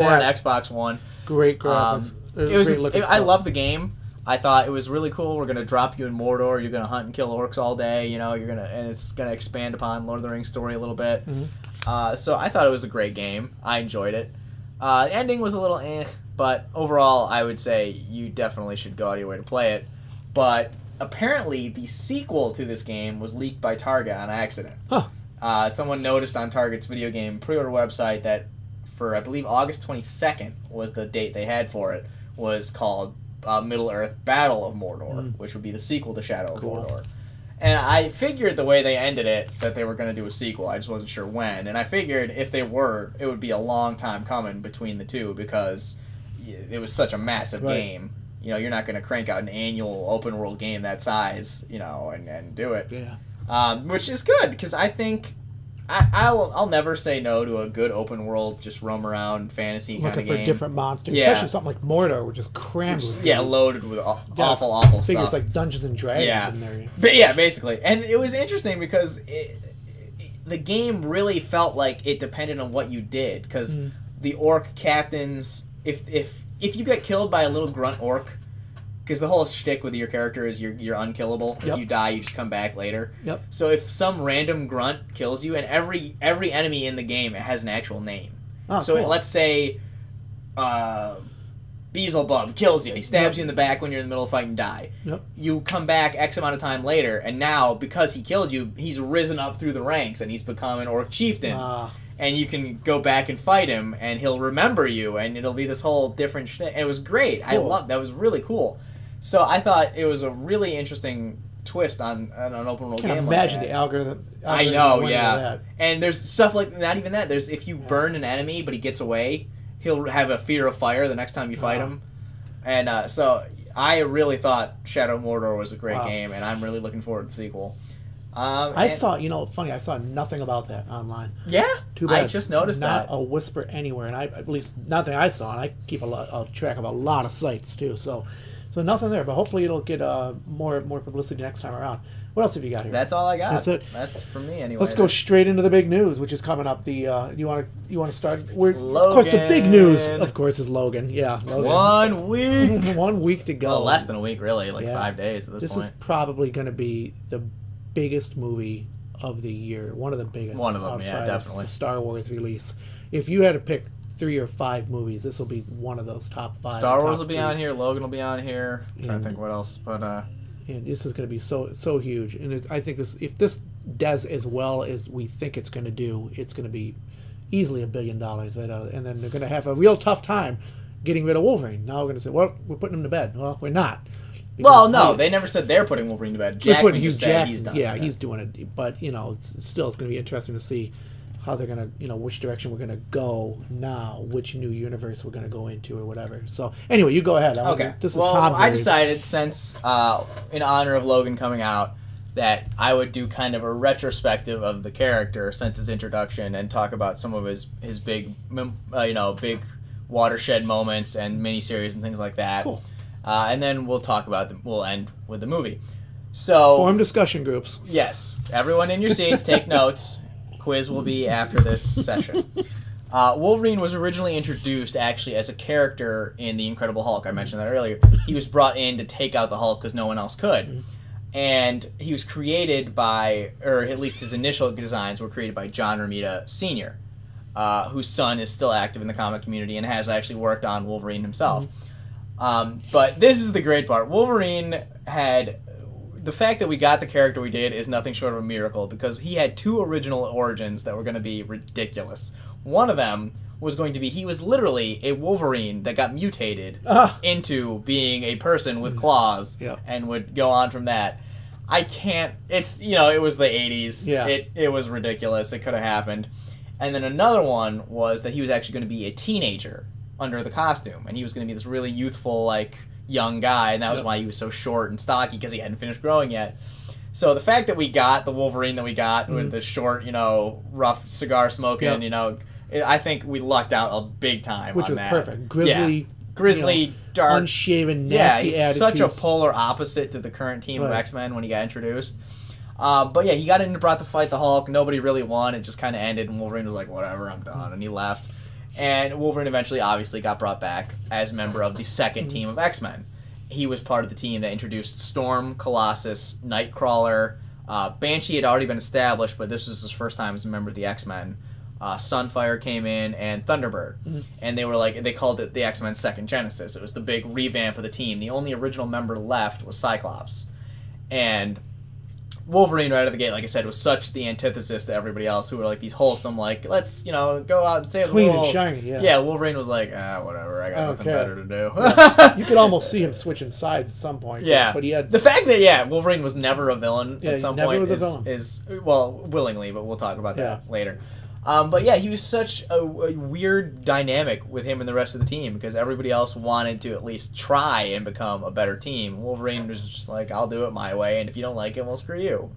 and Xbox One. Great graphics. I love the game. I thought it was really cool. We're gonna drop you in Mordor. You're gonna hunt and kill orcs all day. And it's gonna expand upon Lord of the Rings story a little bit. Mm-hmm. So I thought it was a great game. I enjoyed it. The ending was a little but overall, I would say you definitely should go out of your way to play it. But apparently, the sequel to this game was leaked by Target on accident. Huh. Someone noticed on Target's video game pre-order website that for, I believe, August 22nd was the date they had for it, was called Middle-earth Battle of Mordor, which would be the sequel to Shadow of Mordor. And I figured the way they ended it, that they were going to do a sequel. I just wasn't sure when. And I figured if they were, it would be a long time coming between the two, because it was such a massive game. You're not going to crank out an annual open world game that size, and do it. Yeah. Which is good, because I think I'll never say no to a good open world, just roam around fantasy kind of game. Looking for different monsters, especially something like Mordor, which is crammed with loaded with awful stuff. It's like Dungeons and Dragons in there. But yeah, basically. And it was interesting because the game really felt like it depended on what you did, because the orc captains, if you get killed by a little grunt orc, because the whole shtick with your character is you're unkillable. If you die, you just come back later. Yep. So if some random grunt kills you, and every enemy in the game has an actual name. Oh, so cool. let's say Beelzebub kills you. He stabs you in the back when you're in the middle of a fight and die. Yep. You come back X amount of time later, and now, because he killed you, he's risen up through the ranks, and he's become an orc chieftain. And you can go back and fight him, and he'll remember you, and it'll be this whole different shit. And it was great. Cool. I loved that. It was really cool. So I thought it was a really interesting twist on an open world game. Imagine the algorithm. I know, yeah. And there's stuff like, not even that. There's, if you burn an enemy but he gets away, he'll have a fear of fire the next time you fight him. And so I really thought Shadow of Mordor was a great game, and I'm really looking forward to the sequel. I saw nothing about that online. Yeah, too bad. I just noticed not that. a whisper anywhere, and at least nothing I saw. And I keep a track of a lot of sites too, so nothing there. But hopefully it'll get more publicity next time around. What else have you got here? That's all I got. That's it. That's from me anyway. Let's go straight into the big news, which is coming up. You want to start? Logan. Of course, the big news, of course, is Logan. Yeah, Logan. 1 week. 1 week to go. Well, less than a week, really. 5 days at this point. This is probably going to be the biggest movie of the year. One of the biggest. One of them, yeah, definitely. The Star Wars release. If you had to pick 3 or 5 movies, this will be one of those top 5. Star Wars will be on here. Logan will be on here. I'm trying to think what else, but and this is going to be so huge. And I think if this does as well as we think it's going to do, it's going to be easily $1 billion. And then they're going to have a real tough time getting rid of Wolverine. Now we're going to say, well, we're putting him to bed. Well, we're not. Well, no, they never said they're putting Wolverine to bed. Jackman just said he's done. Yeah, he's doing it. But it's going to be interesting to see how they're going to, which direction we're going to go now, which new universe we're going to go into or whatever. So anyway, you go ahead. Okay. This is Tom's I decided, since in honor of Logan coming out, that I would do kind of a retrospective of the character since his introduction and talk about some of his big, big watershed moments and miniseries and things like that. Cool. And then we'll end with the movie. So form discussion groups. Yes. Everyone in your seats, take notes. quiz will be after this session. Wolverine was originally introduced actually as a character in The Incredible Hulk. I mentioned that earlier. He was brought in to take out the Hulk because no one else could. And he was created by, or at least his initial designs were created by John Romita Sr., whose son is still active in the comic community and has actually worked on Wolverine himself. But this is the great part. Wolverine had... The fact that we got the character we did is nothing short of a miracle, because he had 2 original origins that were going to be ridiculous. One of them was going to be, he was literally a Wolverine that got mutated into being a person with claws and would go on from that. I can't, it's, it was the 80s. Yeah. It was ridiculous. It could have happened. And then another one was that he was actually going to be a teenager under the costume, and he was going to be this really youthful, young guy, and that was why he was so short and stocky, because he hadn't finished growing yet. So the fact that we got the Wolverine that we got with the short, rough cigar smoking, I think we lucked out a big time on that. Which was perfect. Grizzly, dark, unshaven, nasty attitudes. Such a polar opposite to the current team of X-Men when he got introduced. But yeah, he got in and brought to fight the Hulk. Nobody really won. It just kind of ended, and Wolverine was like, whatever, I'm done, and he left. And Wolverine eventually obviously got brought back as member of the second team of X-Men. He was part of the team that introduced Storm, Colossus, Nightcrawler. Banshee had already been established, but this was his first time as a member of the X-Men. Sunfire came in, and Thunderbird. And they called it the X-Men Second Genesis. It was the big revamp of the team. The only original member left was Sci-Clops. And Wolverine, right out of the gate, like I said, was such the antithesis to everybody else, who were these wholesome, let's, go out and save the world. Clean and shiny, yeah. Yeah, Wolverine was like, whatever, I got nothing better to do. You could almost see him switching sides at some point. Yeah. But he had... The fact that, Wolverine was never a villain at some point is willingly, but we'll talk about that later. But yeah, he was such a weird dynamic with him and the rest of the team, because everybody else wanted to at least try and become a better team. Wolverine was just like, I'll do it my way, and if you don't like it, well, screw you.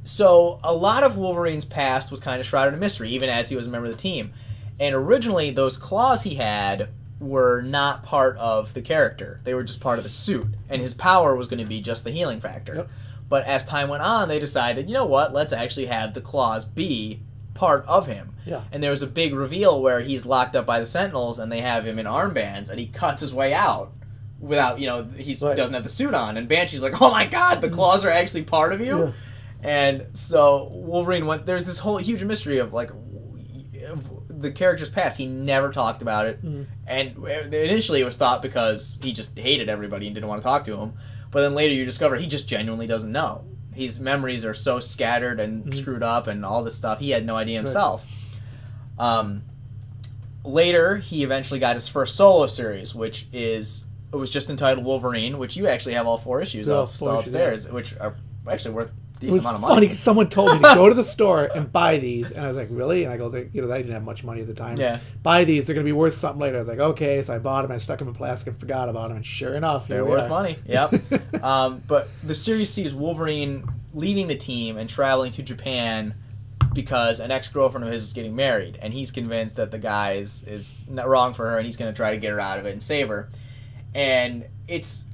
So a lot of Wolverine's past was kind of shrouded in mystery, even as he was a member of the team. And originally, those claws he had were not part of the character. They were just part of the suit, and his power was going to be just the healing factor. Yep. But as time went on, they decided, you know what, let's actually have the claws be part of him. Yeah. And there was a big reveal where he's locked up by the Sentinels, and they have him in armbands, and he cuts his way out without, he doesn't have the suit on. And Banshee's like, oh my god, the claws are actually part of you? Yeah. And so Wolverine there's this whole huge mystery of, the character's past. He never talked about it. And initially it was thought because he just hated everybody and didn't want to talk to him. But then later you discover he just genuinely doesn't know. His memories are so scattered and screwed up and all this stuff. He had no idea himself. Later, he eventually got his first solo series, which was just entitled Wolverine, which you actually have all 4 issues of still upstairs, which are actually worth a decent amount of money. Funny because someone told me to go to the store and buy these, and I was like, really? And I go, I didn't have much money at the time. Yeah. Buy these; they're going to be worth something later. I was like, okay, so I bought them. I stuck them in plastic and forgot about them, and sure enough, they're worth money. Yep. But the series sees Wolverine leaving the team and traveling to Japan because an ex-girlfriend of his is getting married, and he's convinced that the guy is not wrong for her, and he's going to try to get her out of it and save her. And it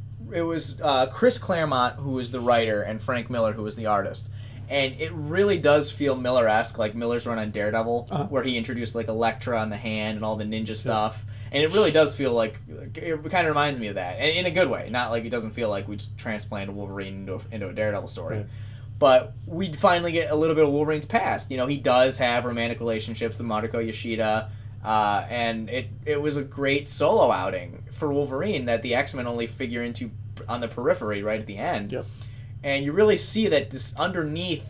was Chris Claremont who was the writer and Frank Miller who was the artist. And it really does feel Miller-esque, like Miller's run on Daredevil, where he introduced Elektra on the hand and all the ninja stuff. And it really does feel like it kind of reminds me of that, and in a good way. Not like it doesn't feel like we just transplanted Wolverine into a Daredevil story. Right. But we finally get a little bit of Wolverine's past. He does have romantic relationships with Mariko Yoshida, and it was a great solo outing for Wolverine that the X-Men only figure into on the periphery right at the end. Yep. And you really see that this underneath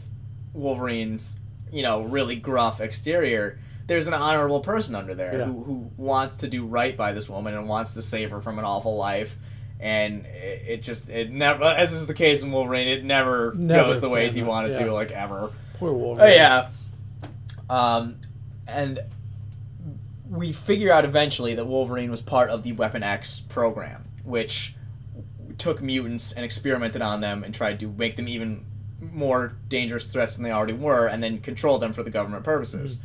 Wolverine's, really gruff exterior, there's an honorable person under there who wants to do right by this woman and wants to save her from an awful life. And it never, as is the case in Wolverine, it never goes the ways he wanted to, ever. Poor Wolverine. And we figure out eventually that Wolverine was part of the Weapon X program, which took mutants and experimented on them and tried to make them even more dangerous threats than they already were, and then control them for the government purposes.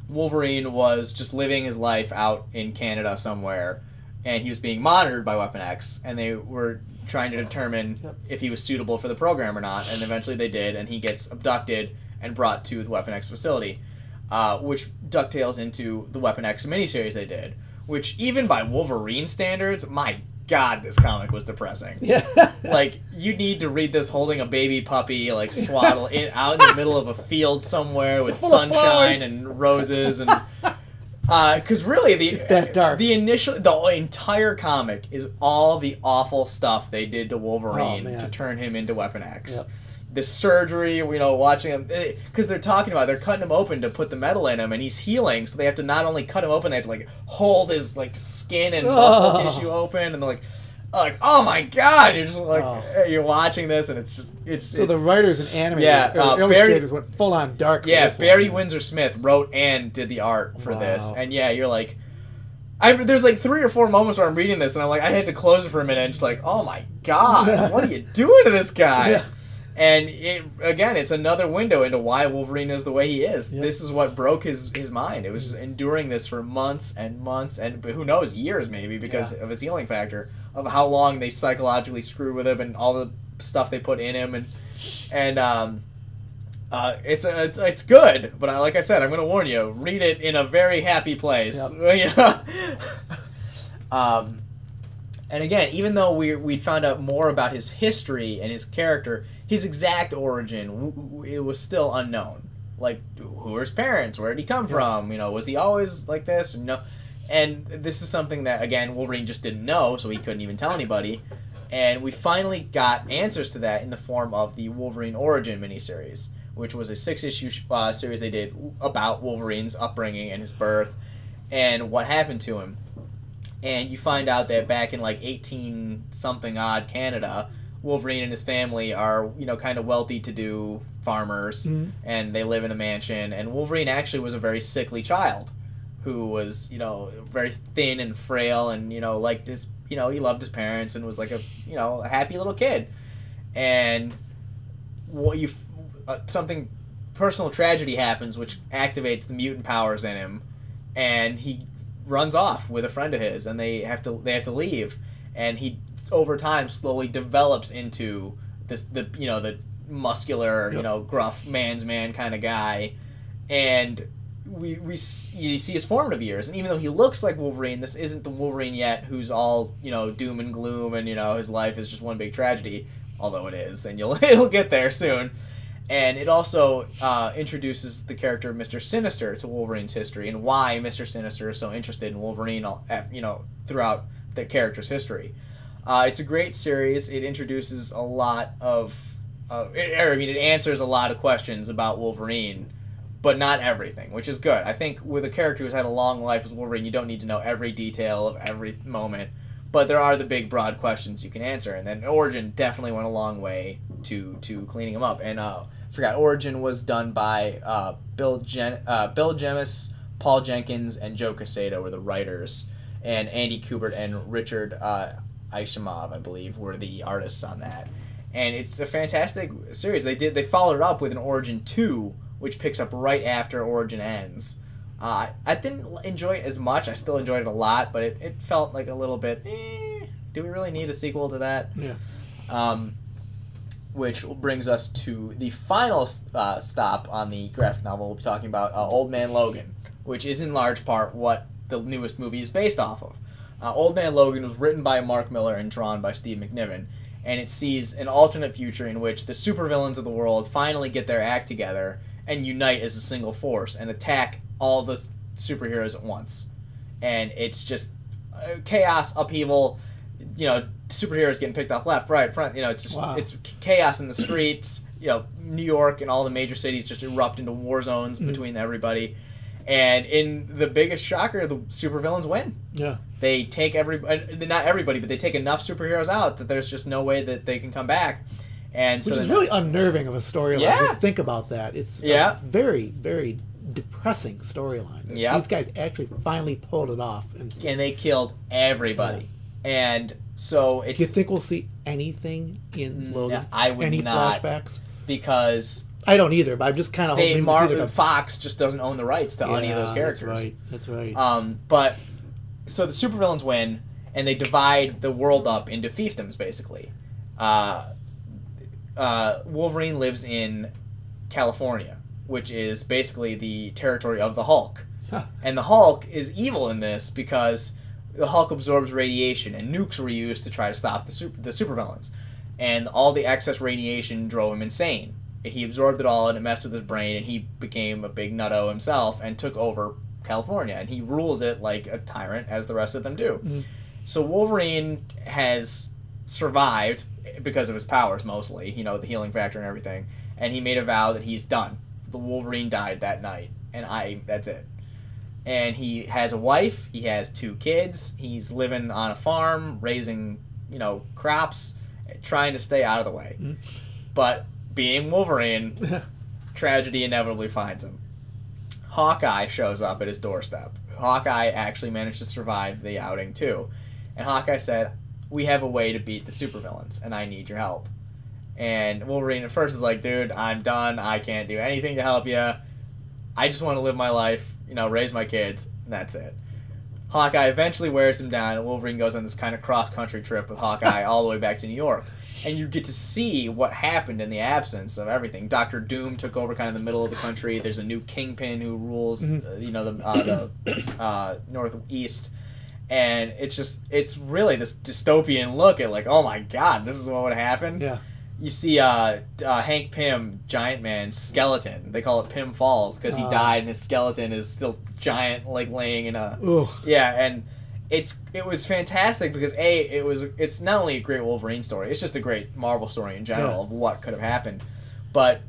Wolverine was just living his life out in Canada somewhere, and he was being monitored by Weapon X, and they were trying to determine if he was suitable for the program or not, and eventually they did, and he gets abducted and brought to the Weapon X facility, which ducktails into the Weapon X miniseries they did, which even by Wolverine standards, my God, this comic was depressing. Yeah. Like, you need to read this holding a baby puppy, like, swaddle out in the middle of a field somewhere with sunshine and roses and... Because really, the entire comic is all the awful stuff they did to Wolverine to turn him into Weapon X. Yep. The surgery, watching him, because they're cutting him open to put the metal in him, and he's healing, so they have to not only cut him open, they have to like hold his like skin and muscle tissue open, and they're like, oh my God, you're just like you're watching this, and it's so the writers and animators, illustrators went full on dark. Yeah, Barry Windsor Smith wrote and did the art for this, and you're like, there's like 3 or 4 moments where I'm reading this, and I'm like, I had to close it for a minute, and just like, oh my God, what are you doing to this guy? Yeah. And it's another window into why Wolverine is the way he is. Yep. This is what broke his mind. It was just enduring this for months and months, and who knows, years maybe, because of his healing factor, of how long they psychologically screw with him and all the stuff they put in him, and it's good. But like I said, I'm going to warn you, read it in a very happy place. Yep. And again, even though we'd found out more about his history and his character, his exact origin, it was still unknown. Like, who were his parents? Where did he come from? Was he always like this? No. And this is something that, again, Wolverine just didn't know, so he couldn't even tell anybody. And we finally got answers to that in the form of the Wolverine Origin miniseries, which was a 6-issue series they did about Wolverine's upbringing and his birth and what happened to him. And you find out that back in like 18-something odd Canada, Wolverine and his family are, kind of wealthy-to-do farmers, and they live in a mansion. And Wolverine actually was a very sickly child who was, very thin and frail and, liked his, he loved his parents and was like a happy little kid. And something, personal tragedy happens which activates the mutant powers in him, and he runs off with a friend of his, and they have to leave, and he over time slowly develops into the muscular gruff man's man kind of guy, and you see his formative years, and even though he looks like Wolverine, this isn't the Wolverine yet who's all doom and gloom and his life is just one big tragedy, although it is, and it'll get there soon. And it also introduces the character of Mr. Sinister to Wolverine's history and why Mr. Sinister is so interested in Wolverine, throughout the character's history. It's a great series. It introduces a lot of... it answers a lot of questions about Wolverine, but not everything, which is good. I think with a character who's had a long life as Wolverine, you don't need to know every detail of every moment, but there are the big, broad questions you can answer. And then Origin definitely went a long way to cleaning him up. And forgot, Origin was done by Bill Jemas, Paul Jenkins, and Joe Quesada were the writers, and Andy Kubert and Richard Aishamov, I believe, were the artists on that. And it's a fantastic series. They followed it up with an Origin 2, which picks up right after Origin ends. I didn't enjoy it as much. I still enjoyed it a lot, but it felt like a little bit, do we really need a sequel to that? Yeah. Which brings us to the final stop on the graphic novel. We'll be talking about Old Man Logan, which is in large part what the newest movie is based off of. Old Man Logan was written by Mark Miller and drawn by Steve McNiven, and it sees an alternate future in which the supervillains of the world finally get their act together and unite as a single force and attack all the superheroes at once. And it's just chaos, upheaval, superheroes getting picked off left, right, front, it's just It's chaos in the streets, New York and all the major cities just erupt into war zones between everybody. And in the biggest shocker, the supervillains win. Yeah. They take not everybody, but they take enough superheroes out that there's just no way that they can come back. And which is really unnerving of a storyline. Yeah. Think about that. It's a very, very depressing storyline. Yeah. These guys actually finally pulled it off. And they killed everybody. Yeah. And so it's... Do you think we'll see anything in Logan? I would Any not. flashbacks? Because... I don't either, but I'm just kind of hoping... Fox just doesn't own the rights to any of those characters. That's right. But... So the supervillains win, and they divide the world up into fiefdoms, basically. Wolverine lives in California, which is basically the territory of the Hulk. Huh. And the Hulk is evil in this because the Hulk absorbs radiation, and nukes were used to try to stop the supervillains. And all the excess radiation drove him insane. He absorbed it all, and it messed with his brain, and he became a big nutto himself and took over California. And he rules it like a tyrant, as the rest of them do. Mm-hmm. So Wolverine has survived because of his powers, mostly, the healing factor and everything. And he made a vow that he's done. The Wolverine died that night, and that's it. And he has a wife, he has 2 kids, he's living on a farm, raising, crops, trying to stay out of the way. Mm-hmm. But being Wolverine, tragedy inevitably finds him. Hawkeye shows up at his doorstep. Hawkeye actually managed to survive the outing too. And Hawkeye said, "We have a way to beat the supervillains, and I need your help." And Wolverine at first is like, "Dude, I'm done. I can't do anything to help you. I just want to live my life, raise my kids, and that's it." Hawkeye eventually wears him down, and Wolverine goes on this kind of cross-country trip with Hawkeye all the way back to New York. And you get to see what happened in the absence of everything. Dr. Doom took over kind of the middle of the country. There's a new Kingpin who rules, the Northeast. And it's really this dystopian look at like, oh my God, this is what would happen. Yeah. You see Hank Pym, Giant Man's skeleton. They call it Pym Falls because he died and his skeleton is still giant, like laying in a... Ooh. Yeah, and it was fantastic because it's not only a great Wolverine story, it's just a great Marvel story in general of what could have happened. But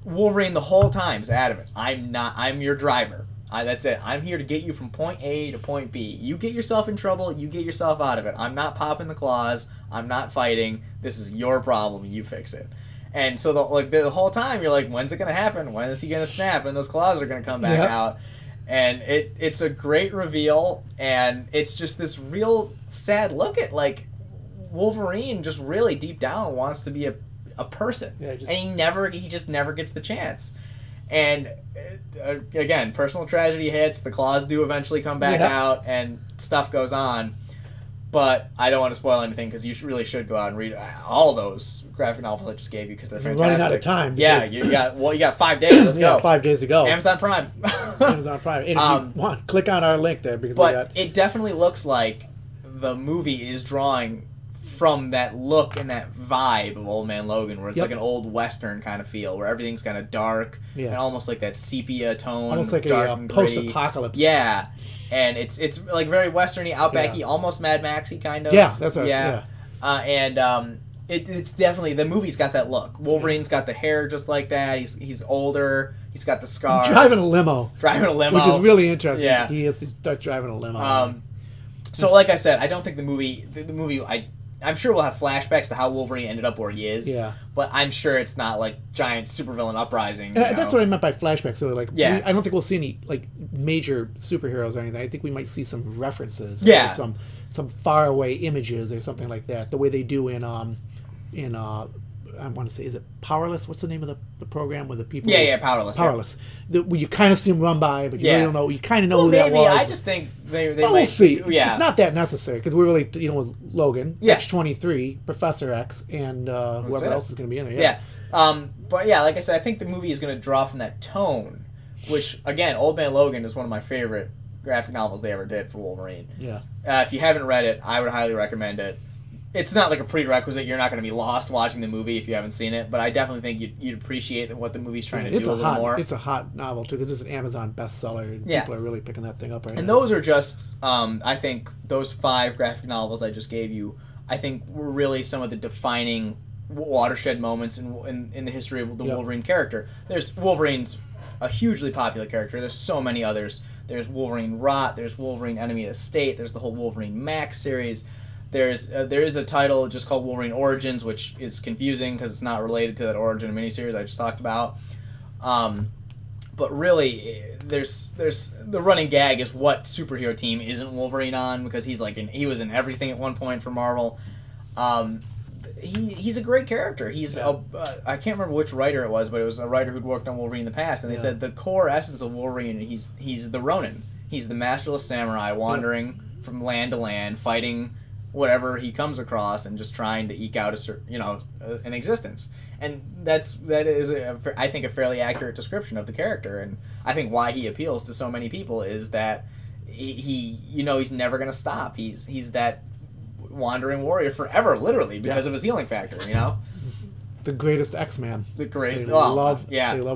Wolverine the whole time is adamant. I'm your driver. That's it. I'm here to get you from point A to point B. You get yourself in trouble, you get yourself out of it. I'm not popping the claws. I'm not fighting. This is your problem. You fix it. And so the whole time you're like, when's it going to happen? When is he going to snap? And those claws are going to come back out. And it's a great reveal, and it's just this real sad look at like Wolverine just really deep down wants to be a person. Yeah, and he just never gets the chance. And again, personal tragedy hits, the claws do eventually come back out, and stuff goes on. But I don't want to spoil anything because you really should go out and read all those graphic novels I just gave you because they're fantastic. Running out of time. Yeah, you got 5 days. Let's go. 5 days to go. Amazon Prime. Amazon Prime. And if you want, click on our link there because it definitely looks like the movie is drawing from that look and that vibe of Old Man Logan, where it's like an old Western kind of feel, where everything's kind of dark and almost like that sepia tone, almost like dark a post-apocalypse. Yeah. And it's like very westerny, outbacky, almost Mad Maxy kind of. Yeah, that's right. It's definitely, the movie's got that look. Wolverine's got the hair just like that. He's older. He's got the scars. Driving a limo, which is really interesting. Yeah, he starts driving a limo. So like I said, I don't think the movie. I'm sure we'll have flashbacks to how Wolverine ended up where he is. Yeah. But I'm sure it's not like giant supervillain uprising. That's what I meant by flashbacks. So I don't think we'll see any like major superheroes or anything. I think we might see some references. Yeah. Some faraway images or something like that. The way they do in I want to say, is it Powerless? What's the name of the program with the people? Yeah, Powerless. Powerless. Where you kind of see them run by, but you really don't know. You kind of know who that was. I just think they might. We'll see. Yeah. It's not that necessary because we're really with Logan, X-23, Professor X, and whoever else is going to be in there. Yeah. But like I said, I think the movie is going to draw from that tone, which again, Old Man Logan is one of my favorite graphic novels they ever did for Wolverine. Yeah. If you haven't read it, I would highly recommend it. It's not like a prerequisite. You're not going to be lost watching the movie if you haven't seen it. But I definitely think you'd appreciate what the movie's trying to do a little more. It's a hot novel, too, because it's an Amazon bestseller. And people are really picking that thing up right now. And those are just, I think, those 5 graphic novels I just gave you, I think were really some of the defining watershed moments in the history of the Wolverine character. Wolverine's a hugely popular character. There's so many others. There's Wolverine Rot. There's Wolverine Enemy of the State. There's the whole Wolverine Max series. There is a title just called Wolverine Origins, which is confusing because it's not related to that Origin miniseries I just talked about. But really, there's the running gag is what superhero team isn't Wolverine on, because he was in everything at one point for Marvel. He's a great character. I can't remember which writer it was, but it was a writer who'd worked on Wolverine in the past, and they said the core essence of Wolverine, he's the Ronin. He's the masterless samurai wandering from land to land, fighting whatever he comes across and just trying to eke out an existence. And that is I think a fairly accurate description of the character, and I think why he appeals to so many people is that he's never going to stop. He's that wandering warrior forever, literally, because of his healing factor, The greatest X-Man. The greatest. They love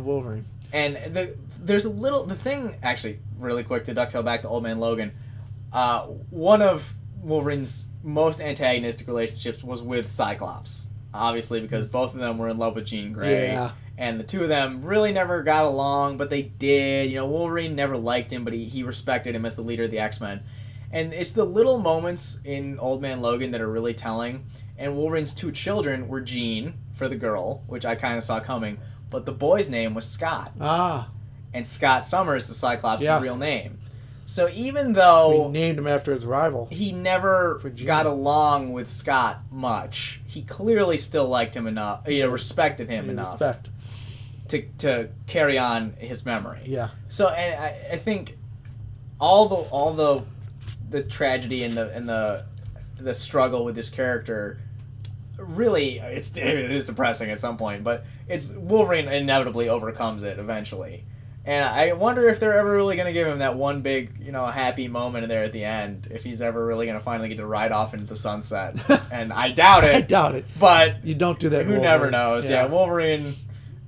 Wolverine. And the thing, actually, really quick to dovetail back to Old Man Logan, one of Wolverine's most antagonistic relationships was with Sci-Clops, obviously, because both of them were in love with Jean Grey. Yeah. And the two of them really never got along, but they did. Wolverine never liked him, but he respected him as the leader of the X-Men. And it's the little moments in Old Man Logan that are really telling. And Wolverine's two children were Jean, for the girl, which I kind of saw coming, but the boy's name was Scott. Ah. And Scott Summers, the Cyclops' real name. So even though... he named him after his rival. He never got along with Scott much. He clearly still liked him enough, respected him enough. To carry on his memory. Yeah. So, and I think all the tragedy and the struggle with this character, really, it is depressing at some point, but it's Wolverine inevitably overcomes it eventually. And I wonder if they're ever really going to give him that one big, happy moment in there at the end, if he's ever really going to finally get to ride off into the sunset. And I doubt it. I doubt it. But you don't do that. Who never knows? Yeah, Wolverine.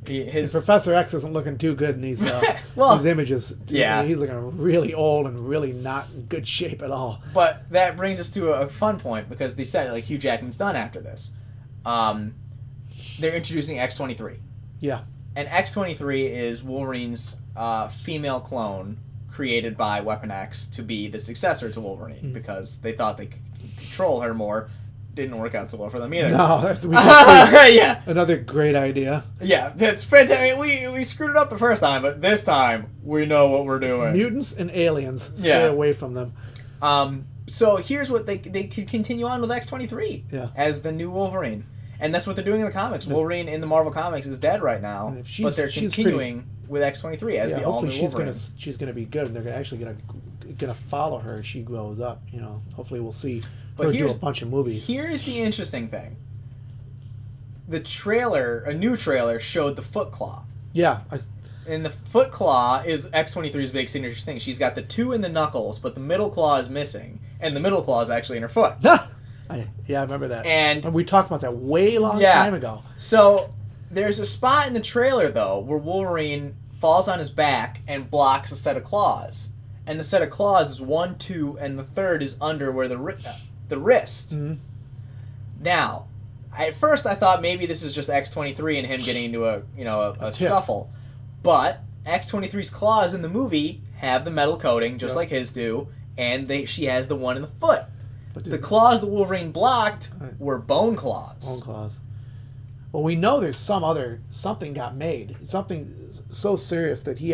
Professor X isn't looking too good in these these images. Yeah, he's looking really old and really not in good shape at all. But that brings us to a fun point, because they said Hugh Jackman's done after this. They're introducing X-23. Yeah, and X-23 is Wolverine's female clone created by Weapon X to be the successor to Wolverine, because they thought they could control her more. Didn't work out so well for them either. No, yeah, another great idea. Yeah, that's fantastic. We screwed it up the first time, but this time we know what we're doing. Mutants and aliens, stay away from them. So here's what they could continue on with X-23 as the new Wolverine, and that's what they're doing in the comics. Wolverine in the Marvel comics is dead right now, but they're continuing with X-23 as the all new Wolverine. She's gonna be good, and they're actually gonna follow her as she grows up. Hopefully we'll see. But do a bunch of movies. Here's the interesting thing. A new trailer showed the Foot Claw. Yeah. And the Foot Claw is X-23's big signature thing. She's got the two in the knuckles, but the middle claw is missing. And the middle claw is actually in her foot. I remember that. And we talked about that way long time ago. So there's a spot in the trailer, though, where Wolverine falls on his back and blocks a set of claws. And the set of claws is 1, 2, and the third is under where the wrist. Mm-hmm. Now, at first I thought maybe this is just X-23 and him getting into a scuffle, but X-23's claws in the movie have the metal coating just like his do, and she has the one in the foot. But the claws that Wolverine blocked were bone claws. Bone claws. Well, we know there's something got made, something so serious that he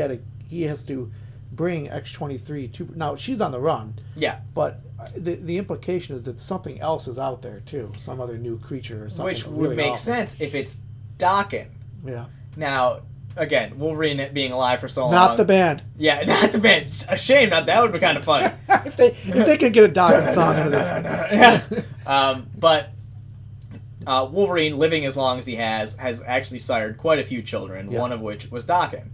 has to bring X-23 to. Now she's on the run. Yeah, but the implication is that something else is out there too, some other new creature or something. Which would make sense if it's Daken. Yeah. Now, again, Wolverine being alive for so long. Not the band. Yeah, not the band. It's a shame. That would be kind of funny. if they could get a Daken song into this. Yeah. But Wolverine, living as long as he has actually sired quite a few children. One of which was Daken.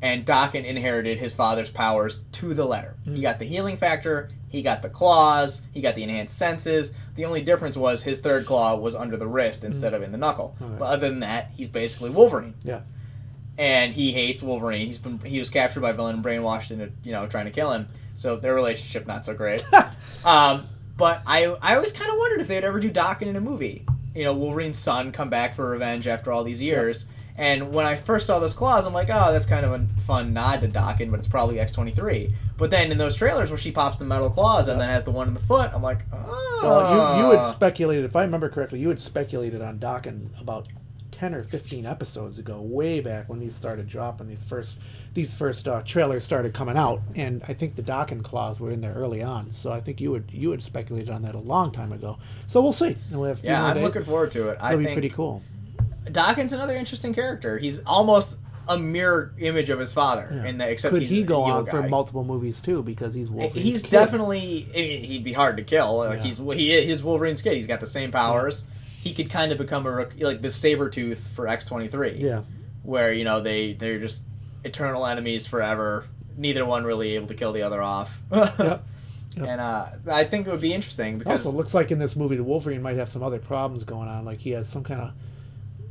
And Daken inherited his father's powers to the letter. He got the healing factor, he got the claws, he got the enhanced senses. The only difference was his third claw was under the wrist instead of in the knuckle. Right. But other than that, he's basically Wolverine. Yeah. And he hates Wolverine. He was captured by a villain and brainwashed into trying to kill him. So their relationship not so great. But I always kind of wondered if they'd ever do Daken in a movie. Wolverine's son come back for revenge after all these years. Yeah. And when I first saw those claws, I'm like, oh, that's kind of a fun nod to Daken, but it's probably X-23. But then in those trailers where she pops the metal claws and then has the one in the foot, I'm like, oh. Well, you had speculated, if I remember correctly, you had speculated on Daken about 10 or 15 episodes ago, way back when these started dropping, these first trailers started coming out, and I think the Daken claws were in there early on. So I think you had speculated on that a long time ago. So we'll see. And we'll have I'm looking forward to it. It'll be pretty cool. Daken's another interesting character. He's almost a mirror image of his father, Yeah. and except Could he's he an go evil on guy. for multiple movies too? Because he's Wolverine's He's kid. definitely. I mean, he'd be hard to kill. Like Yeah. he's Wolverine's kid. He's got the same powers. He could kind of become like the Sabretooth for X-23. Yeah. Where they're just eternal enemies forever. Neither one really able to kill the other off. Yep. And I think it would be interesting because Also, looks like in this movie, the Wolverine might have some other problems going on. Like he has some kind of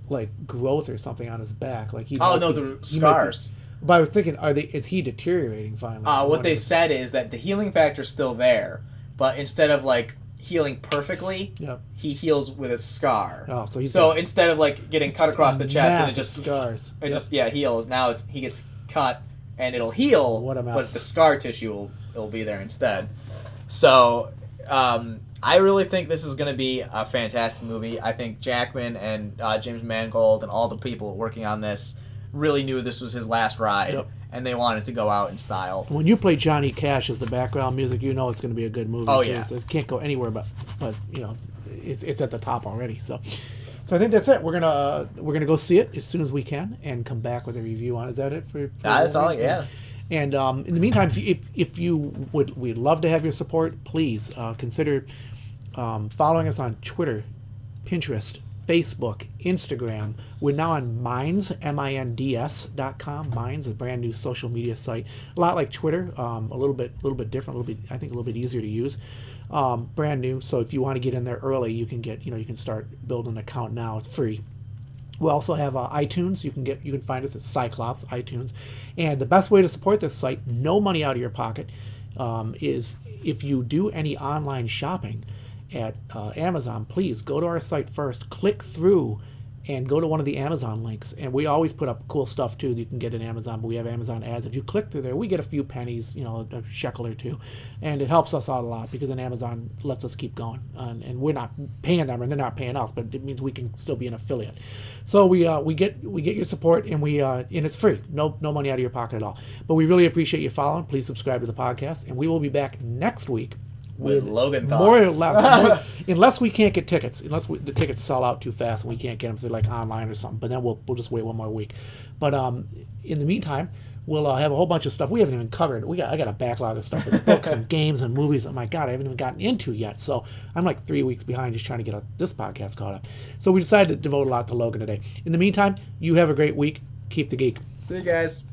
like growth or something on his back. Like the scars. But I was thinking, is he deteriorating finally? What they said is that the healing factor's still there, but instead of like healing perfectly, Yep. he heals with a scar. Oh, so instead of like getting cut across the chest and it just scars. heals. Now he gets cut and it'll heal, What a mess. but the scar tissue will be there instead. So I really think this is going to be a fantastic movie. I think Jackman and James Mangold and all the people working on this really knew this was his last ride. Yep. And they wanted to go out in style. When you play Johnny Cash as the background music, you know it's going to be a good movie. Oh, too. yeah. So it can't go anywhere, but it's at the top already. So I think that's it. We're gonna go see it as soon as we can and come back with a review on it. Is that it for That's all. Yeah. And in the meantime, if we'd love to have your support, please consider following us on Twitter, Pinterest, Facebook, Instagram. We're now on Minds, minds.com. Minds, a brand new social media site, a lot like Twitter, a little bit different, I think a little bit easier to use. Brand new. So if you want to get in there early, you can start building an account now. It's free. We also have iTunes. You can find us at Sci-Clops, iTunes. And the best way to support this site, no money out of your pocket, is if you do any online shopping at Amazon, please go to our site first, click through, and go to one of the Amazon links. And we always put up cool stuff too that you can get in Amazon, but we have Amazon ads. If you click through there, we get a few pennies, a shekel or two, and it helps us out a lot because then Amazon lets us keep going. And we're not paying them, and they're not paying us, but it means we can still be an affiliate. So we get your support, and and it's free, no money out of your pocket at all. But we really appreciate you following. Please subscribe to the podcast, and we will be back next week with Logan more thoughts. Unless we can't get tickets, the tickets sell out too fast and we can't get them through like online or something. But then we'll just wait one more week. But in the meantime, we'll have a whole bunch of stuff we haven't even covered. I got a backlog of stuff with books and games and movies. Oh my God, I haven't even gotten into yet. So I'm like 3 weeks behind just trying to get this podcast caught up. So we decided to devote a lot to Logan today. In the meantime, you have a great week. Keep the geek. See you guys.